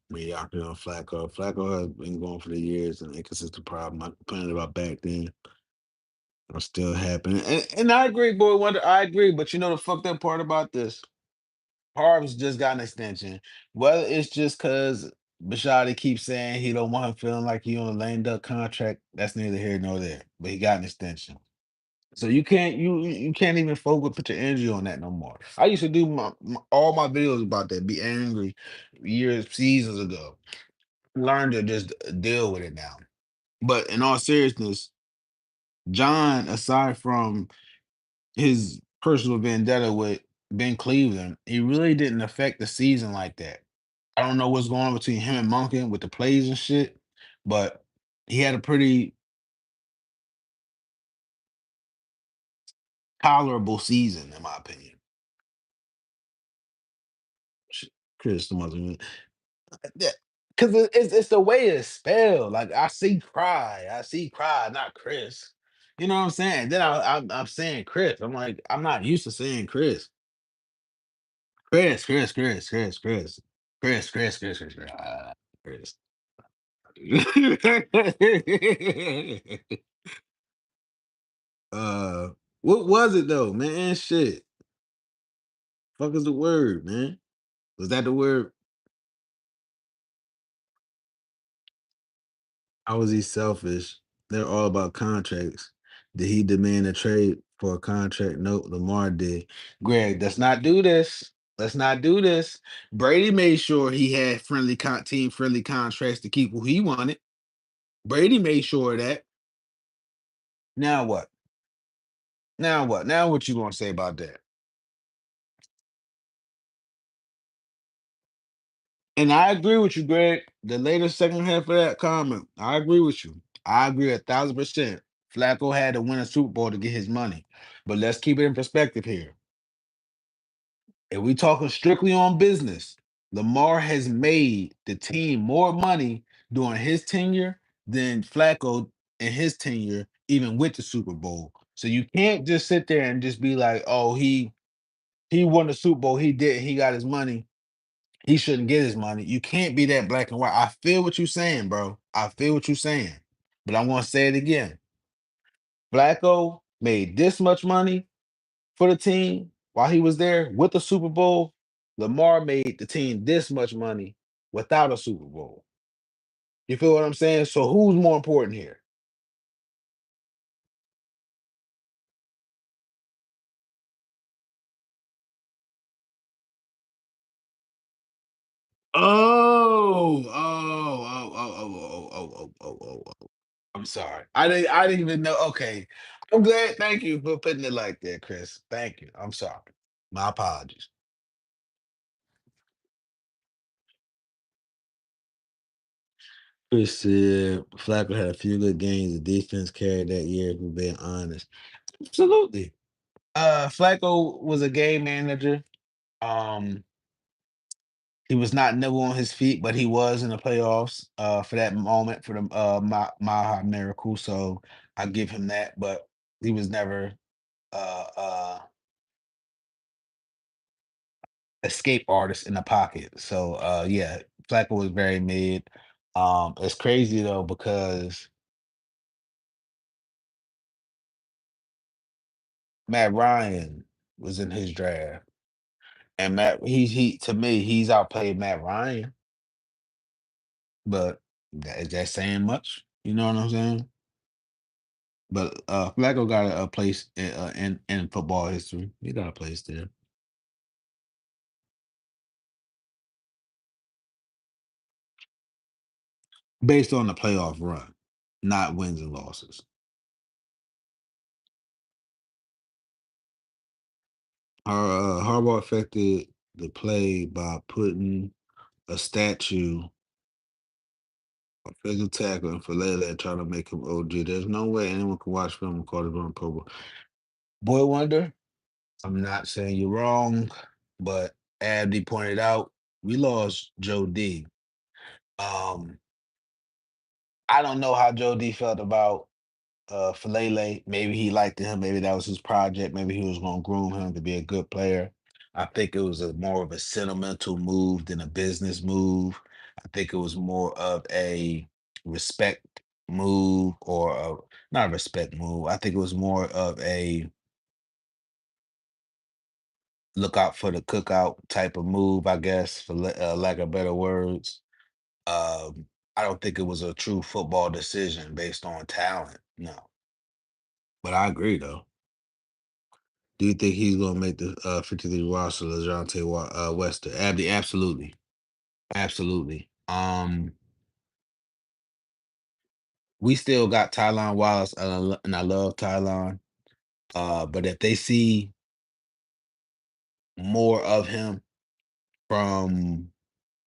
[SPEAKER 1] mediocrity on Flacco. Flacco has been going for the years and inconsistent problem. I complained about back then are still happening. And I agree, boy wonder. I agree, but you know the fucked up part about this? Harv's just got an extension. Whether it's just cause Bashadi keeps saying he don't want him feeling like he on a lame duck contract, that's neither here nor there. But he got an extension. So you can't even focus put your energy on that no more. I used to do all my videos about that, be angry years, seasons ago. Learn to just deal with it now. But in all seriousness, John, aside from his personal vendetta with Ben Cleveland, he really didn't affect the season like that. I don't know what's going on between him and Monken with the plays and shit, but he had a pretty tolerable season, in my opinion. Chris, the mother. Yeah, because it's the way it's spelled. Like I see cry, not Chris. You know what I'm saying? Then I'm saying Chris. I'm like, I'm not used to saying Chris. Chris, Chris, Chris, Chris, Chris, Chris, Chris, Chris, Chris, Chris. uh, what was it though, man? Shit, fuck is the word, man? Was that the word? How was he selfish? They're all about contracts. Did he demand a trade for a contract? No, Lamar did. Greg, let's not do this. Let's not do this. Brady made sure he had team friendly contracts to keep who he wanted. Brady made sure of that. Now what? Now what? Now what you gonna say about that? And I agree with you, Greg. The later second half of that comment, I agree with you. I agree 1,000%. Flacco had to win a Super Bowl to get his money. But let's keep it in perspective here. If we talking strictly on business, Lamar has made the team more money during his tenure than Flacco in his tenure, even with the Super Bowl. So you can't just sit there and just be like, oh, he won the Super Bowl, he did, he got his money. He shouldn't get his money. You can't be that black and white. I feel what you're saying, bro. I feel what you're saying. But I'm gonna say it again. Flacco made this much money for the team while he was there with the Super Bowl. Lamar made the team this much money without a Super Bowl. You feel what I'm saying? So who's more important here? Oh. I'm sorry. I didn't even know. Okay. I'm glad. Thank you for putting it like that, Chris. Thank you. I'm sorry. My apologies. Chris said Flacco had a few good games. The defense carried that year, if we're being honest. Absolutely. Flacco was a game manager. Um, he was not nimble on his feet, but he was in the playoffs for that moment for the Maha Miracle. So I give him that, but he was never escape artist in the pocket. So yeah, Flacco was very mid. It's crazy though because Matt Ryan was in his draft. And Matt, he to me, he's outplayed Matt Ryan, but is that saying much? You know what I'm saying? But Flacco got a place in football history. He got a place there based on the playoff run, not wins and losses. Harbaugh affected the play by putting a statue, offensive tackle, and Falele and trying to make him OG. There's no way anyone can watch film and call it on Pro Bowl. Boy Wonder, I'm not saying you're wrong, but Abdi pointed out we lost Joe D. Um, I don't know how Joe D felt about Falele. Maybe he liked him. Maybe that was his project. Maybe he was going to groom him to be a good player. I think it was more of a sentimental move than a business move. I think it was more of a respect move or not a respect move. I think it was more of a look out for the cookout type of move, I guess, for lack of better words. Um, I don't think it was a true football decision based on talent. No, but I agree though. Do you think he's going to make the 53 roster, LeJounte Wester? Abdi, absolutely, absolutely. We still got Tylon Wallace, and I love Tylon. But if they see more of him from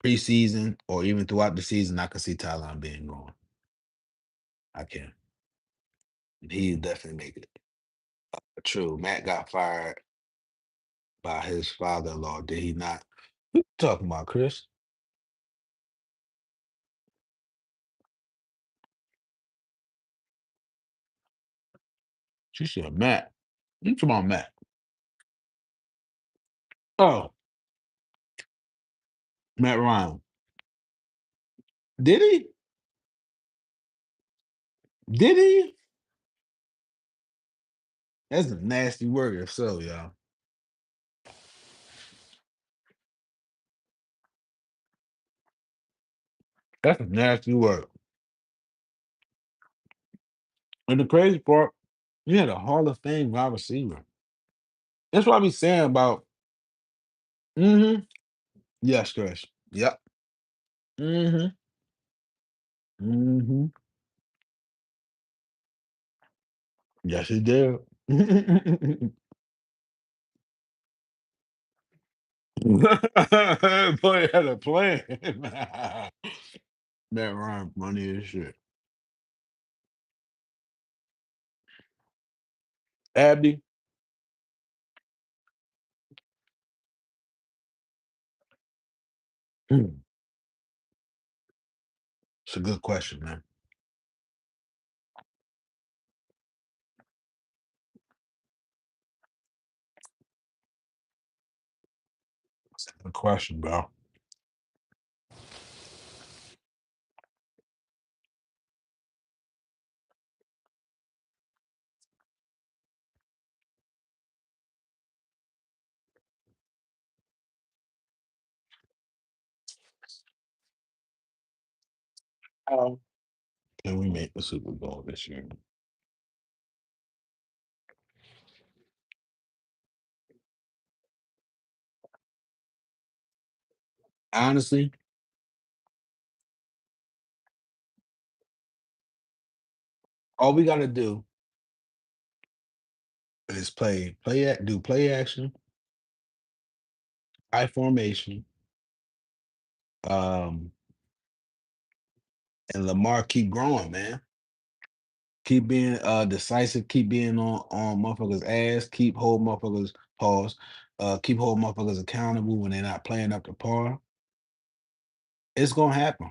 [SPEAKER 1] preseason or even throughout the season, I can see Tylon being gone. I can. He definitely make it. True. Matt got fired by his father-in-law, did he not? What you talking about, Chris? She said Matt. You talking about Matt? Oh, Matt Ryan. Did he? Did he? That's a nasty word if so, y'all. That's a nasty word. And the crazy part, you had a Hall of Fame wide receiver. That's what I be saying about. Mm-hmm. Yes, Chris. Yep. Mm-hmm. Mm-hmm. Yes, he did. Boy had a plan. That rhyme funny as shit. Abby, it's a good question, man. It's a good question, bro. How can we make the Super Bowl this year? Honestly, all we gotta do is do play action, high formation, um, and Lamar keep growing, man. Keep being decisive, keep being on motherfuckers' ass, keep holding motherfuckers pause, keep holding motherfuckers accountable when they're not playing up to par. It's gonna happen.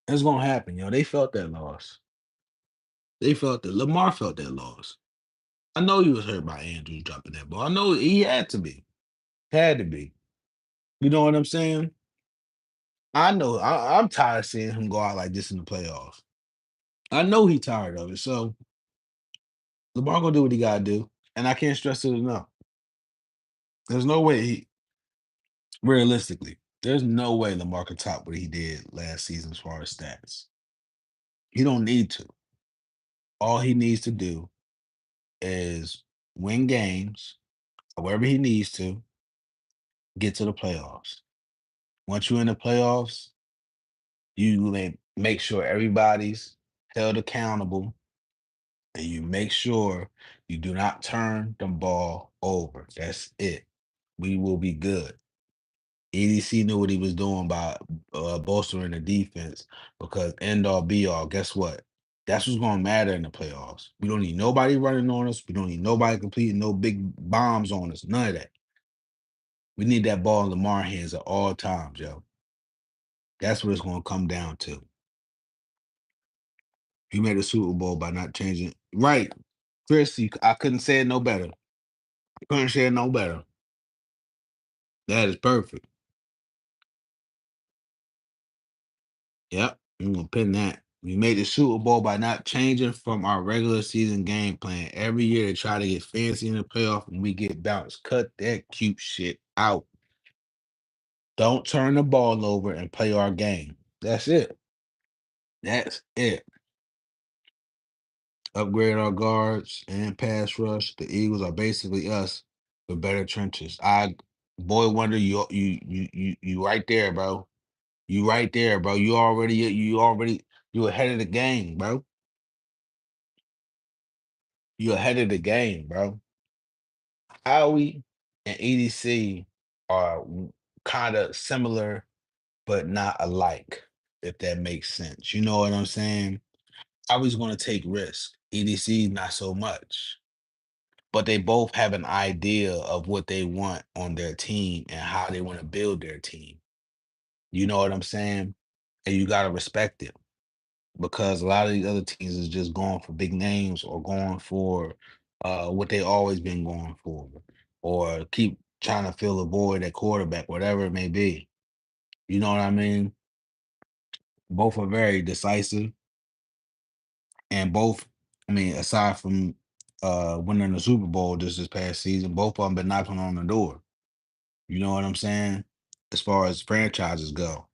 [SPEAKER 1] It's gonna happen, yo. They felt that loss. They felt that Lamar felt that loss. I know he was hurt by Andrews dropping that ball. I know he had to be. Had to be. You know what I'm saying? I know I'm tired of seeing him go out like this in the playoffs. I know he tired of it. So Lamar gonna do what he gotta do. And I can't stress it enough. There's no way realistically, there's no way Lamar could top what he did last season as far as stats. He don't need to. All he needs to do is win games, however he needs to, get to the playoffs. Once you're in the playoffs, you make sure everybody's held accountable and you make sure you do not turn the ball over. That's it. We will be good. EDC knew what he was doing by bolstering the defense because end all be all. Guess what? That's what's going to matter in the playoffs. We don't need nobody running on us. We don't need nobody completing no big bombs on us. None of that. We need that ball in Lamar hands at all times, yo. That's what it's going to come down to. He made a Super Bowl by not changing. Right, Chris. I couldn't say it no better. Couldn't say it no better. That is perfect. Yep, I'm gonna pin that. We made the Super Bowl by not changing from our regular season game plan. Every year they try to get fancy in the playoff and we get bounced. Cut that cute shit out. Don't turn the ball over and play our game. That's it. That's it. Upgrade our guards and pass rush. The Eagles are basically us with better trenches. Boy wonder you right there, bro. You right there, bro. You ahead of the game, bro. You ahead of the game, bro. Howie and EDC are kind of similar, but not alike, if that makes sense. You know what I'm saying? Howie's going to take risk. EDC, not so much. But they both have an idea of what they want on their team and how they want to build their team. You know what I'm saying? And you got to respect it because a lot of these other teams is just going for big names or going for what they always been going for or keep trying to fill a void at quarterback, whatever it may be. You know what I mean? Both are very decisive and both, I mean, aside from winning the Super Bowl just this past season, both of them been knocking on the door. You know what I'm saying? As far as franchises go,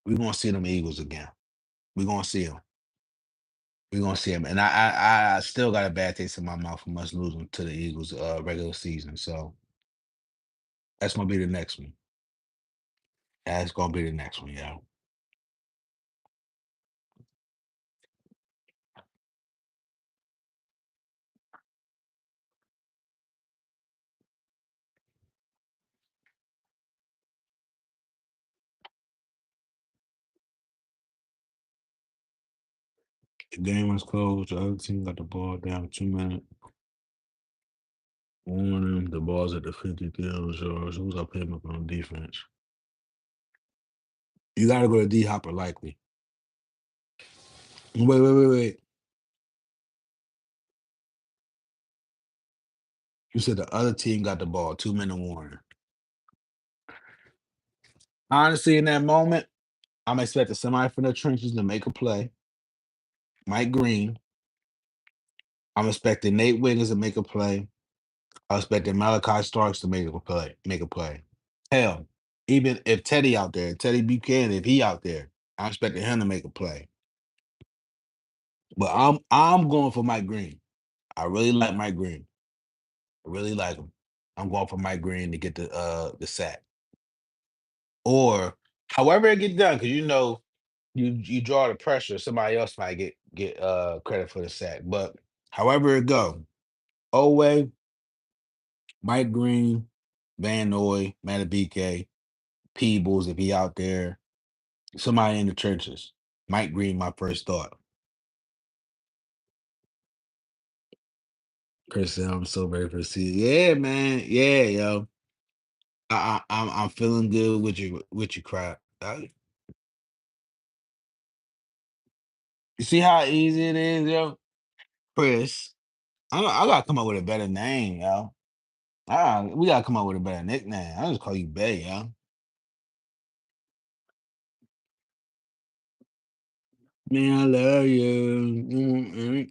[SPEAKER 1] we're gonna see them Eagles again. We're gonna see them. We're gonna see them. And I still got a bad taste in my mouth from us losing to the Eagles regular season. So that's gonna be the next one. That's gonna be the next one, yeah. The game was close. The other team got the ball down 2 minutes. Warning, the ball's at the 53 yards. Who's our playmaker on defense? You gotta go to D Hopper likely. Wait. You said the other team got the ball, 2 minute warning. Honestly, in that moment, I'm expecting somebody from the trenches to make a play. Mike Green. I'm expecting Nate Wiggins to make a play. I'm expecting Malachi Starks to make a play. Make a play. Hell, even if Teddy out there, Teddy Buchanan, if he out there, I'm expecting him to make a play. But I'm going for Mike Green. I really like Mike Green. I really like him. I'm going for Mike Green to get the sack. Or however it get done, because you draw the pressure, somebody else might get credit for the sack. But however it go, Owe, Mike Green, Van Noy, Matabike, Peebles, if he out there, somebody in the trenches. Mike Green, my first thought. Chris said, I'm so ready for the season. Yeah, man. Yeah, yo. I'm feeling good with you, crap. You see how easy it is, yo? Chris. I gotta come up with a better name, yo. We gotta come up with a better nickname. I just call you Bay, yo. Man, I love you.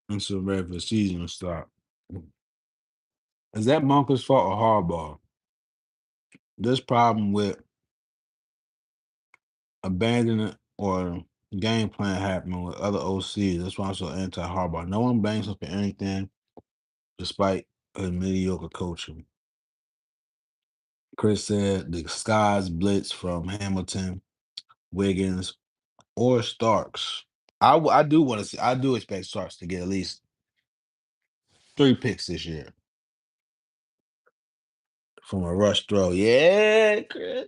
[SPEAKER 1] I'm so ready for the season to start. Is that Monker's fault or Hardball? This problem with abandoning or game plan happening with other OCs. That's why I'm so anti Harbaugh. No one bangs him for anything, despite his mediocre coaching. Chris said the skies blitz from Hamilton, Wiggins, or Starks. I do want to see. I do expect Starks to get at least 3 picks this year from a rush throw. Yeah, Chris.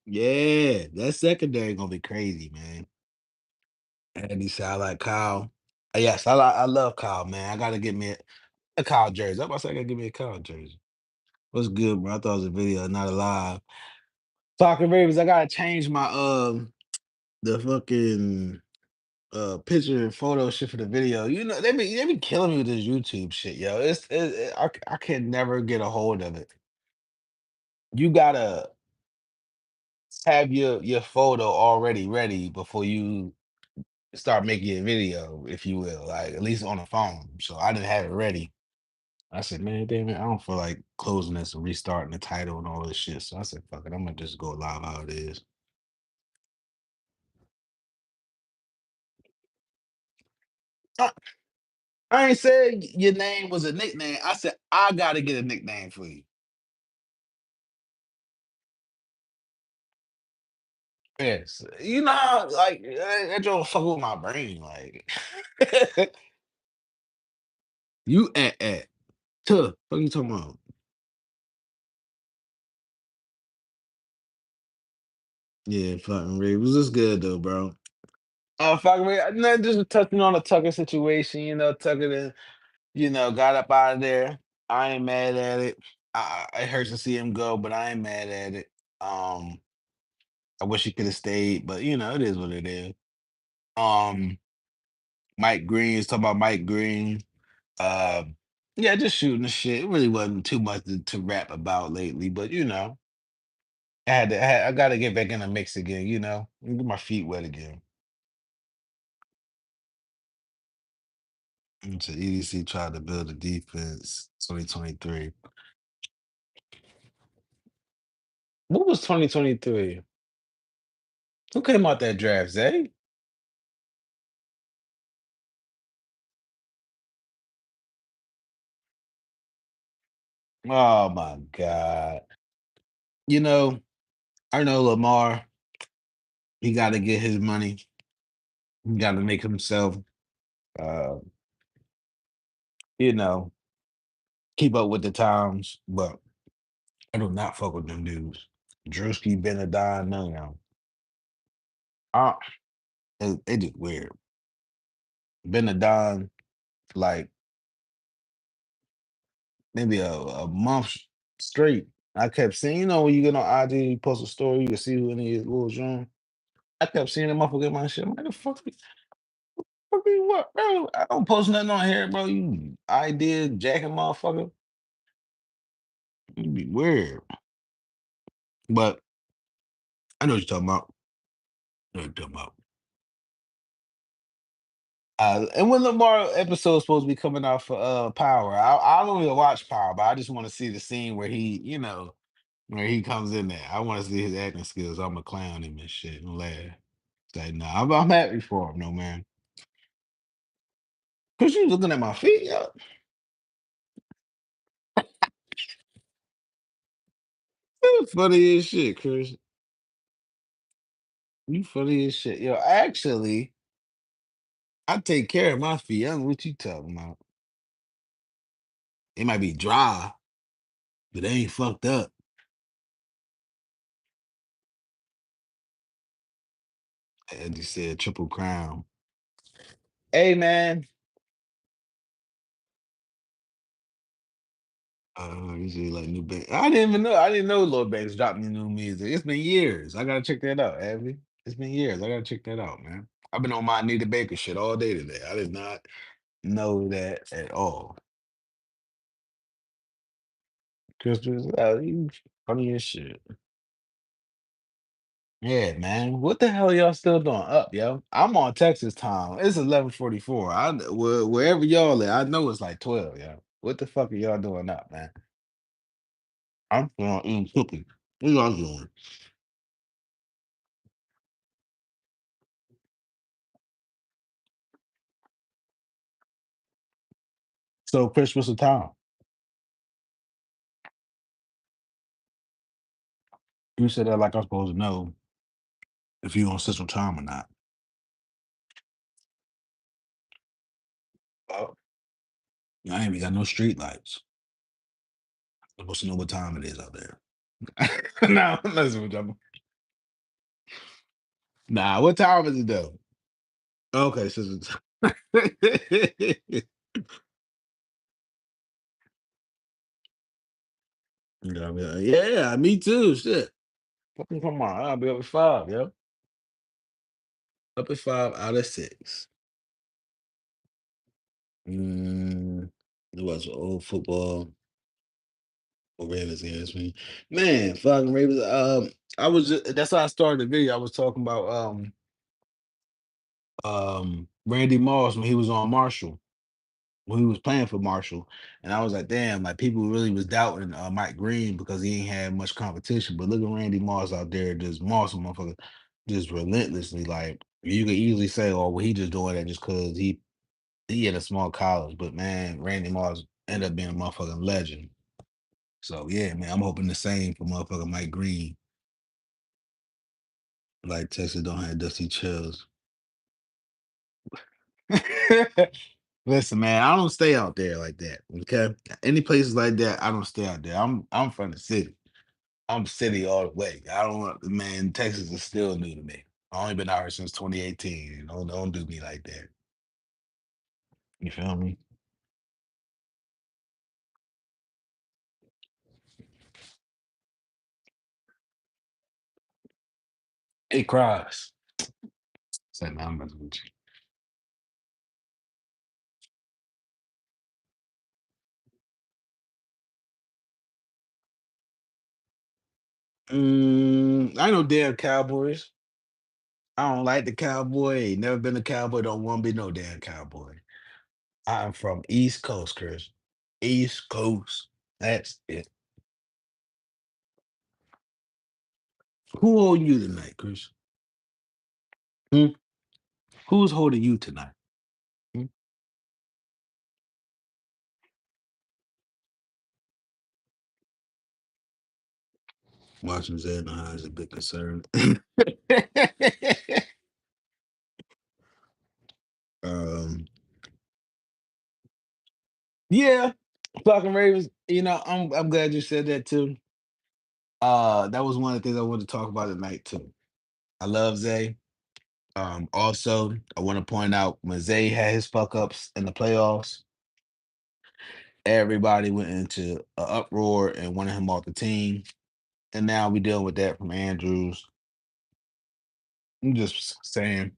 [SPEAKER 1] Yeah, that secondary gonna be crazy, man. And he said, I like Kyle. Yes, I love Kyle, man. I gotta get me a Kyle jersey. I'm about to say I gotta give me a Kyle jersey. What's good, bro? I thought it was a video, not alive. Talking Ravens, I gotta change my the fucking picture and photo shit for the video. They be killing me with this YouTube shit, yo. I can never get a hold of it. You gotta have your photo already ready before you start making a video, if you will, like at least on the phone. So I didn't have it ready. I said, man, damn it, I don't feel like closing this and restarting the title and all this shit. So I said, fuck it, I'm gonna just go live how it is. I, I ain't said your name was a nickname. I said I gotta get a nickname for you. Yes, like that don't fuck with my brain. Like you at tough. What you talking about? Yeah, fucking Ravens. This good though, bro. Oh, fuck me. Nothing, just touching on the Tucker situation. Tucker then, got up out of there. I ain't mad at it. It hurts to see him go, but I ain't mad at it. Um, I wish he could have stayed, but it is what it is. Um, Mike Green is talking about Mike Green. Uh, yeah, just shooting the shit. It really wasn't too much to rap about lately, but I got to get back in the mix again. Get my feet wet again. So EDC tried to build a defense 2023. What was 2023? Who came out that draft, Zay? Oh my God. You know, I know Lamar, he got to get his money. He got to make himself, uh, you know, keep up with the times. But I do not fuck with them dudes. Drewski, Benadine, none of them. Uh, it just weird. Been a Don for like maybe a month straight. I kept seeing, when you get on IG, you post a story, you can see who in his little joint. I kept seeing them motherfucker get my shit. I'm like, the fuck you what, bro? I don't post nothing on here, bro. You idea jacking motherfucker. You be weird. But I know what you're talking about. I know what you're talking about. And when Lamar episode's supposed to be coming out for Power, I don't even watch Power, but I just want to see the scene where where he comes in there. I want to see his acting skills. I'm a clown him and shit and laugh. Say no, I'm happy for him, no man. Cause you looking at my feet, yo. You funny as shit, Chris. You funny as shit, yo. Actually, I take care of my feet. I don't know what you talking about. It might be dry, but they ain't fucked up. As you said, triple crown. Hey man, usually like new band. I didn't even know. I didn't know Lord Banks dropped new music. It's been years. I gotta check that out, Abby. It's been years. I gotta check that out, man. I've been on my Anita Baker shit all day today. I did not know that at all. Christmas, you funny as shit. Yeah, man. What the hell y'all still doing up, yo? I'm on Texas time. It's 11:44. Wherever y'all at, I know it's like 12, yo. What the fuck are y'all doing up, man? I'm still eating cookies. What y'all doing? So Christmas the time. You said that like I'm supposed to know if you on Central Time or not. Oh, I ain't even got no street lights. I'm supposed to know what time it is out there. No, I'm messing with you. Nah, what time is it though? Okay, Central Time. Yeah, yeah, me too. Shit. Fucking come on, I'll be up at 5, yo. Up at 5 out of 6. Mm, it was old football or Ravens against me. Man, fucking Ravens. I was that's how I started the video. I was talking about Randy Moss when he was on Marshall, when he was playing for Marshall. And I was like, damn, like people really was doubting Mike Green because he ain't had much competition. But look at Randy Moss out there, just Moss motherfucker, just relentlessly. Like you could easily say, oh, well, he just doing that just because he had a small college. But man, Randy Moss ended up being a motherfucking legend. So yeah, man, I'm hoping the same for motherfucker Mike Green. Like Texas don't have Dusty Chills. Listen, man, I don't stay out there like that. Okay, any places like that, I don't stay out there. I'm from the city. I'm city all the way. I don't want man. Texas is still new to me. I only been out here since 2018. Don't do me like that. You feel me? It cries. Say, man, I'm messing with you. I know damn Cowboys. I don't like the cowboy. Ain't never been a cowboy. Don't want to be no damn cowboy. I'm from East Coast, Chris. East Coast. That's it. Who hold you tonight, Chris? Hmm? Who's holding you tonight? Hmm? Watching Zay High is a big concern. um, yeah, fucking Ravens. I'm glad you said that too. That was one of the things I wanted to talk about tonight too. I love Zay. Also, I want to point out when Zay had his fuck ups in the playoffs, everybody went into an uproar and wanted him off the team. And now we dealing with that from Andrews. I'm just saying.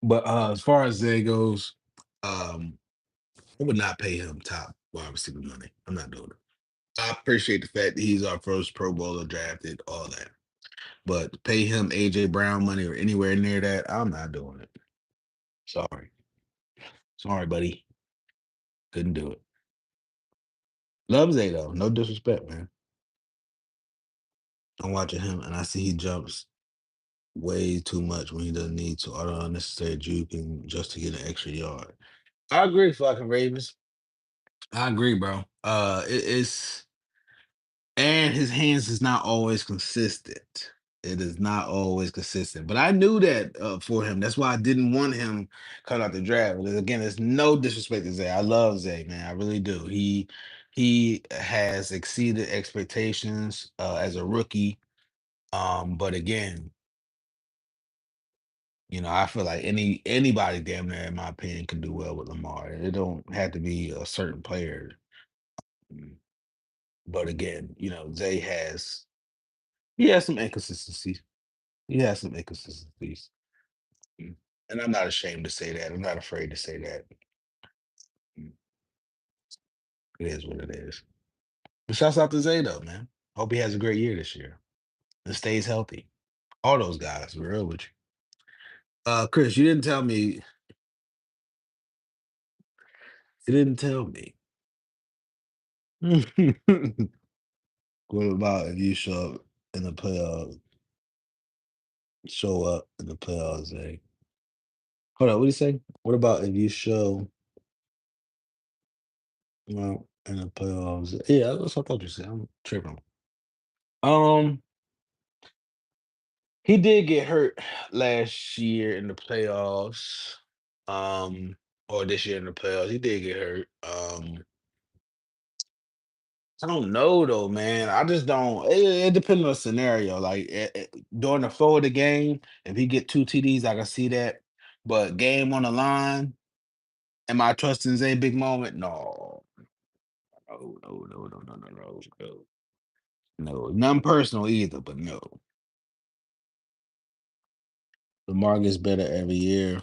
[SPEAKER 1] But as far as Zay goes, um, I would not pay him top wide receiver money. I'm not doing it. I appreciate the fact that he's our first Pro Bowler drafted, all that. But to pay him AJ Brown money or anywhere near that, I'm not doing it. Sorry. Sorry, buddy. Couldn't do it. Love Zay though. No disrespect, man. I'm watching him and I see he jumps way too much when he doesn't need to. All the unnecessary juking just to get an extra yard. I agree, fucking Ravens. I agree, bro. It's and his hands is not always consistent. It is not always consistent. But I knew that for him. That's why I didn't want him cut out the draft. And again, there's no disrespect to Zay. I love Zay, man. I really do. He has exceeded expectations as a rookie. But again, I feel like anybody damn near, in my opinion, can do well with Lamar. It don't have to be a certain player. Mm, But again, Zay he has some inconsistencies. He has some inconsistencies. Mm. And I'm not ashamed to say that. I'm not afraid to say that. Mm, It is what it is. But shouts out to Zay though, man. Hope he has a great year this year and stays healthy. All those guys, for real with you. Chris, you didn't tell me. You didn't tell me. What about if you show up in the playoffs, Zay? Hold on, what do you say? What about if you show up in the playoffs? Yeah, that's what I thought you said. I'm tripping. Um, he did get hurt last year in the playoffs. Um, or this year in the playoffs. He did get hurt. I don't know though, man. I just don't. It depends on the scenario. Like during the flow of the game, if he get two TDs, I can see that. But game on the line, am I trusting Zay big moment? No, no, no, no, no, no, no, no, no. No, none personal either, but no. Lamar gets better every year.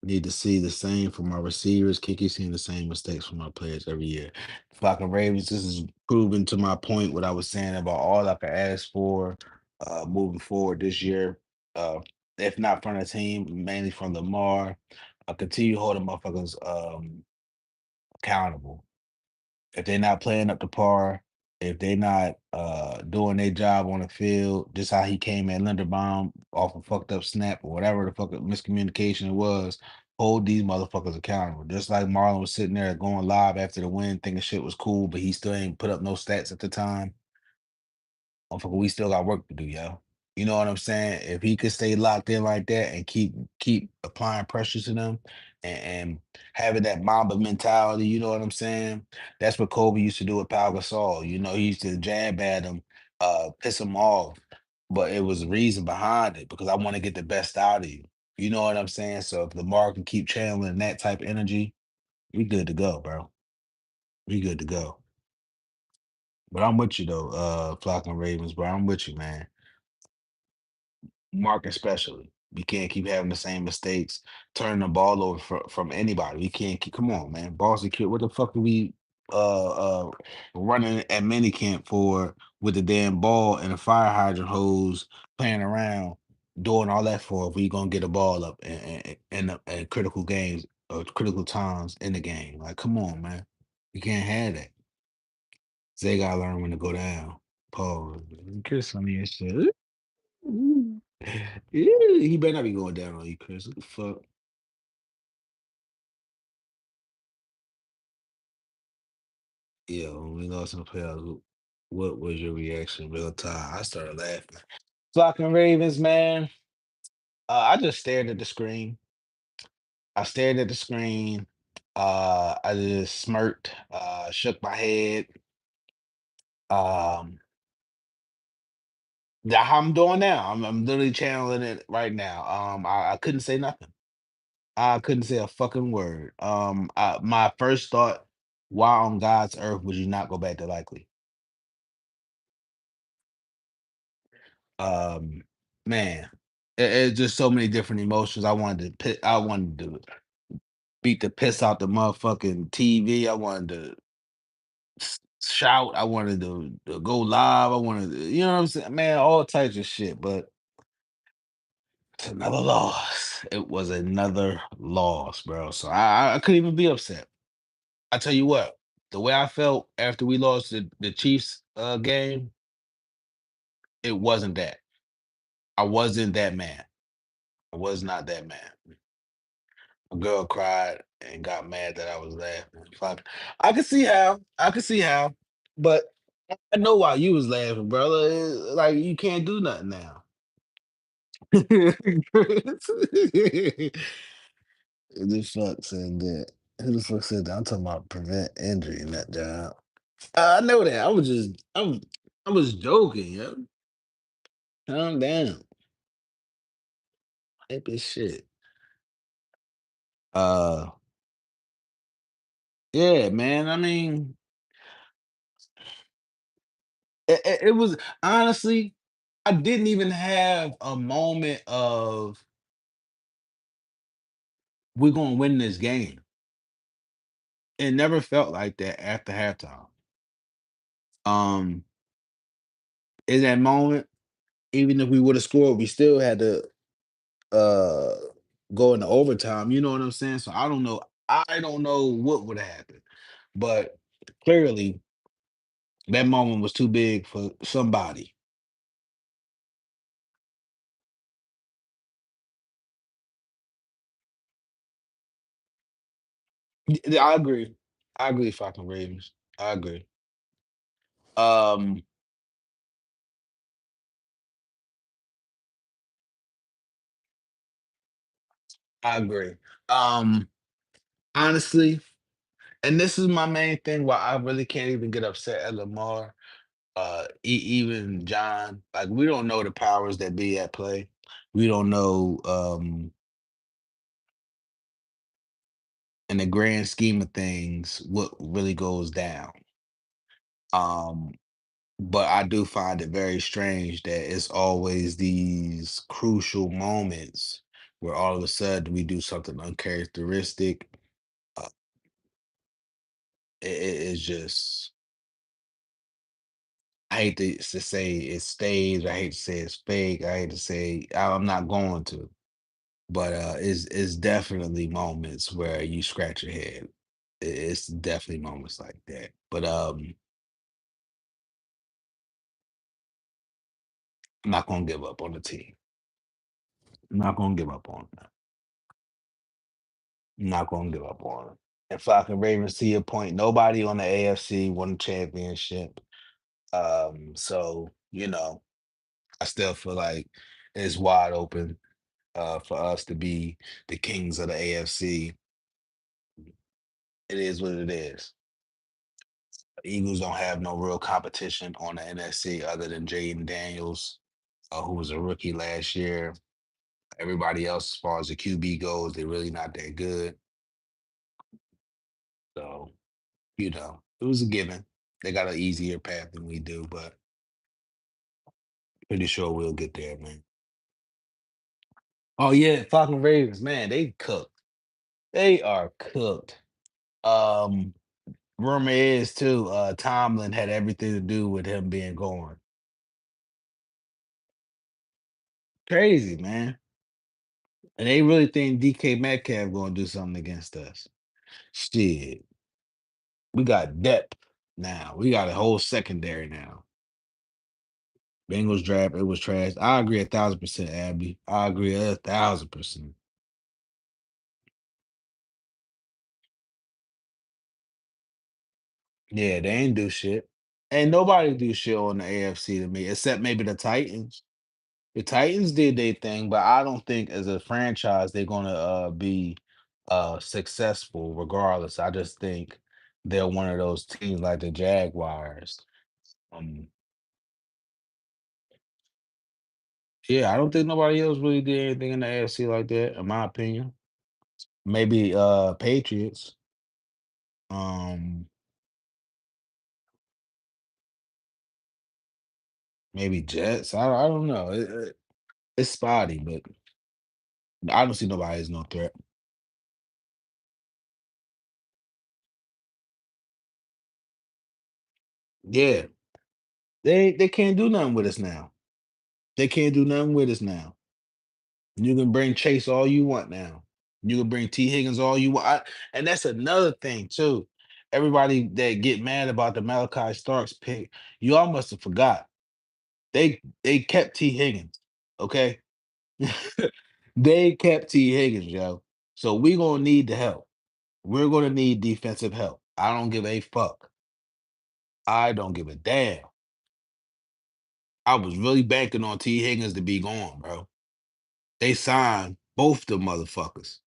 [SPEAKER 1] Need to see the same from our receivers. Keep seeing the same mistakes from our players every year. Fucking Ravens, this is proven to my point what I was saying about all I could ask for moving forward this year. Uh, if not from the team, mainly from Lamar. Continue holding motherfuckers accountable. If they're not playing up to par, if they're not doing their job on the field, just how he came at Linderbaum off a fucked up snap or whatever the fuck miscommunication it was, hold these motherfuckers accountable. Just like Marlon was sitting there going live after the win, thinking shit was cool, but he still ain't put up no stats at the time. Motherfucker, we still got work to do, yo. You know what I'm saying? If he could stay locked in like that and keep applying pressure to them and having that Mamba mentality, you know what I'm saying? That's what Kobe used to do with Pau Gasol. He used to jab at him, piss him off, but it was a reason behind it because I want to get the best out of you. You know what I'm saying? So if Lamar can keep channeling that type of energy, we good to go, bro. We good to go. But I'm with you though, Flock and Ravens, bro. I'm with you, man. Mark especially. We can't keep having the same mistakes, turning the ball over from anybody. We can't keep. Come on, man. Ball secure. What the fuck are we running at minicamp for with the damn ball and a fire hydrant hose, playing around, doing all that for? If we gonna get a ball up in critical games or critical times in the game, like, come on, man. You can't have that. They gotta learn when to go down. Pause. Kiss on your shit. Mm. Yeah, he better not be going down on you, Chris. What the fuck? Yeah, when we lost in the playoffs, what was your reaction real time? I started laughing. Flocking Ravens, man. I just stared at the screen. I stared at the screen. I just smirked, shook my head. Um, Yeah, how I'm doing now. I'm literally channeling it right now. I couldn't say nothing. I couldn't say a fucking word. My first thought, why on God's earth would you not go back to likely? Um, Man, it's just so many different emotions. I wanted to beat the piss out the motherfucking TV. I wanted to shout. I wanted to go live. I wanted to, you know what I'm saying? Man, all types of shit. But it's another loss. It was another loss, bro. So I couldn't even be upset. I tell you what, the way I felt after we lost the Chiefs game, it wasn't that. I wasn't that mad. I was not that mad. A girl cried and got mad that I was laughing. Fuck. I could see how. I could see how. But I know why you was laughing, brother. Like you can't do nothing now. Who the fuck said that? Who the fuck said that? I'm talking about prevent injury in that job. I know that. I was joking, yo. Calm down. Type of shit. Uh yeah, man. I mean, it was honestly, I didn't even have a moment of we're gonna win this game. It never felt like that after halftime. Um, in that moment, even if we would have scored, we still had to uh go into overtime. You know what I'm saying? So I don't know. I don't know what would have happened. But clearly that moment was too big for somebody. Yeah, I agree. I agree, fucking Ravens. I agree. Um, I agree. Um, Honestly, and this is my main thing why I really can't even get upset at Lamar. Even John, like we don't know the powers that be at play. We don't know in the grand scheme of things what really goes down. Um, but I do find it very strange that it's always these crucial moments where all of a sudden we do something uncharacteristic. Uh, it's just I hate to say it's staged. I hate to say it's fake. I hate to say I'm not going to. But it's definitely moments where you scratch your head. It's definitely moments like that. But I'm not gonna give up on the team. I'm not gonna give up on them. I'm not gonna give up on them. And Falcon Ravens, to your point, nobody on the AFC won a championship. So I still feel like it's wide open for us to be the kings of the AFC. It is what it is. Eagles don't have no real competition on the NFC other than Jaden Daniels, who was a rookie last year. Everybody else, as far as the QB goes, they're really not that good. So, it was a given. They got an easier path than we do, but pretty sure we'll get there, man. Oh yeah, Falcon Ravens, man, they cooked. They are cooked. Um, Rumor is too, Tomlin had everything to do with him being gone. Crazy, man. And they really think DK Metcalf gonna do something against us. Shit, we got depth now. We got a whole secondary now. Bengals draft, it was trash. I agree 1,000%, Abby. I agree 1,000%. Yeah, they ain't do shit. Ain't nobody do shit on the AFC to me, except maybe the Titans. The Titans did their thing, but I don't think as a franchise they're gonna be successful regardless. I just think they're one of those teams like the Jaguars. Um, Yeah, I don't think nobody else really did anything in the AFC like that, in my opinion. Maybe Patriots. Um, maybe Jets. I don't know. It's spotty, but I don't see nobody as no threat. Yeah, they can't do nothing with us now. They can't do nothing with us now. You can bring Chase all you want now. You can bring T Higgins all you want. And that's another thing too. Everybody that get mad about the Malachi Starks pick, you all must have forgot. They kept T Higgins. Okay. They kept T Higgins, yo. So we gonna need the help. We're gonna need defensive help. I don't give a fuck. I don't give a damn. I was really banking on T Higgins to be gone, bro. They signed both the motherfuckers.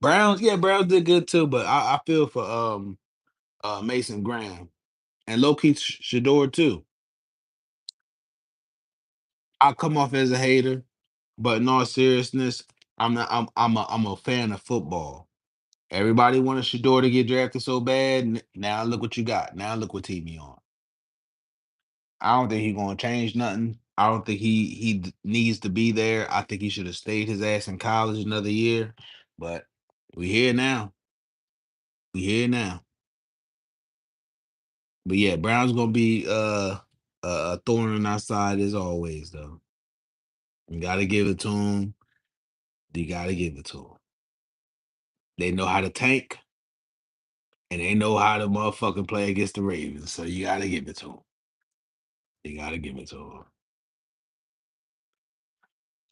[SPEAKER 1] Browns, yeah, Browns did good too, but I feel for Mason Graham and low key Shador too. I come off as a hater, but in all seriousness, I'm a fan of football. Everybody wanted Shador to get drafted so bad. Now look what you got. Now look what team he on. I don't think he's gonna change nothing. I don't think he needs to be there. I think he should have stayed his ass in college another year. But we here now. We here now. But yeah, Brown's gonna be a thorn in our side as always, though. You gotta give it to him. You gotta give it to him. They know how to tank, and they know how to motherfucking play against the Ravens. So you gotta give it to them. You gotta give it to them.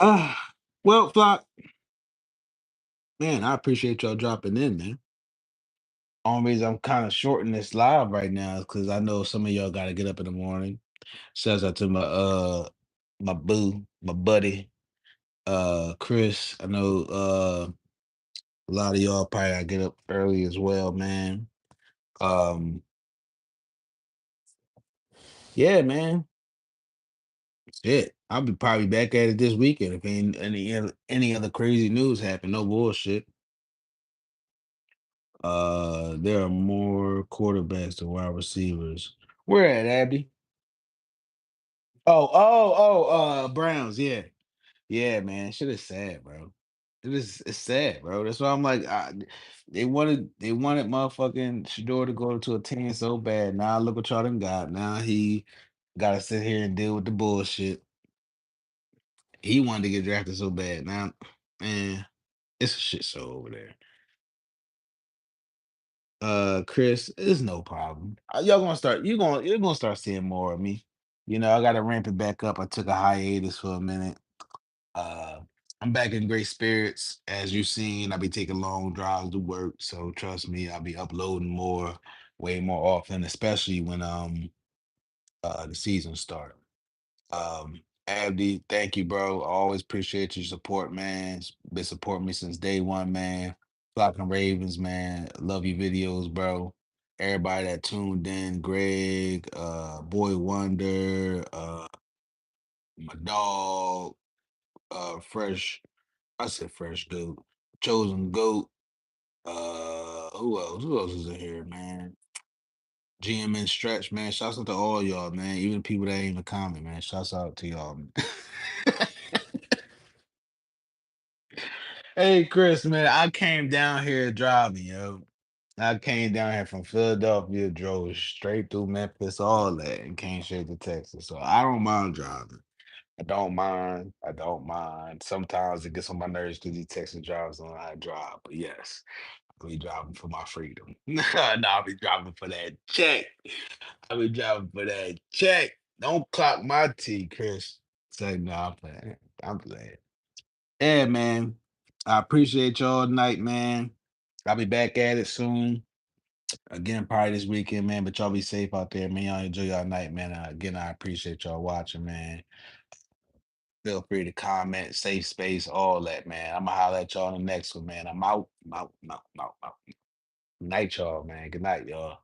[SPEAKER 1] Ah, well, Flock, man, I appreciate y'all dropping in, man. Only reason I'm kind of shorting this live right now is because I know some of y'all gotta get up in the morning. Shouts out to my boo, my buddy, Chris. I know a lot of y'all probably gotta get up early as well, man. Um, yeah, man. Shit. I'll be probably back at it this weekend if ain't any other crazy news happen. No bullshit. There are more quarterbacks than wide receivers. Where at, Abby? Browns, yeah. Yeah, man. Shit is sad, bro. It's sad, bro. That's why I'm like, they wanted motherfucking Shador to go to a team so bad. Now look what y'all done got. Now he gotta sit here and deal with the bullshit. He wanted to get drafted so bad. Now, man, it's a shit show over there. Chris, it's no problem. Y'all gonna start. You're gonna start seeing more of me. I got to ramp it back up. I took a hiatus for a minute. Uh, I'm back in great spirits. As you've seen, I'll be taking long drives to work. So trust me, I'll be uploading more, way more often, especially when the season start. Um, Abdi, thank you, bro. I always appreciate your support, man. Been supporting me since day one, man. Flocking Ravens, man. Love your videos, bro. Everybody that tuned in, Greg, Boy Wonder, my dog, Fresh. I said Fresh Goat, Chosen Goat. Who else? Who else is in here, man? GM Stretch, man. Shouts out to all y'all, man. Even the people that ain't even comment, man. Shouts out to y'all. Man. Hey, Chris, man. I came down here driving, yo. I came down here from Philadelphia, drove straight through Memphis, all that, and came straight to Texas. So I don't mind driving. I don't mind. I don't mind. Sometimes it gets on my nerves because these Texas drivers don't know how to drive. But yes, I'll be driving for my freedom. No, I'll be driving for that check. I'll be driving for that check. Don't clock my T, Chris. Say no, I'm playing. I'm playing. Yeah, man. I appreciate y'all tonight, man. I'll be back at it soon. Again, probably this weekend, man. But y'all be safe out there, man. Y'all enjoy y'all night, man. Again, I appreciate y'all watching, man. Feel free to comment, safe space, all that, man. I'm gonna holler at y'all in the next one, man. I'm out. I'm out. I'm out. I'm out. I'm out. Night, y'all, man. Good night, y'all.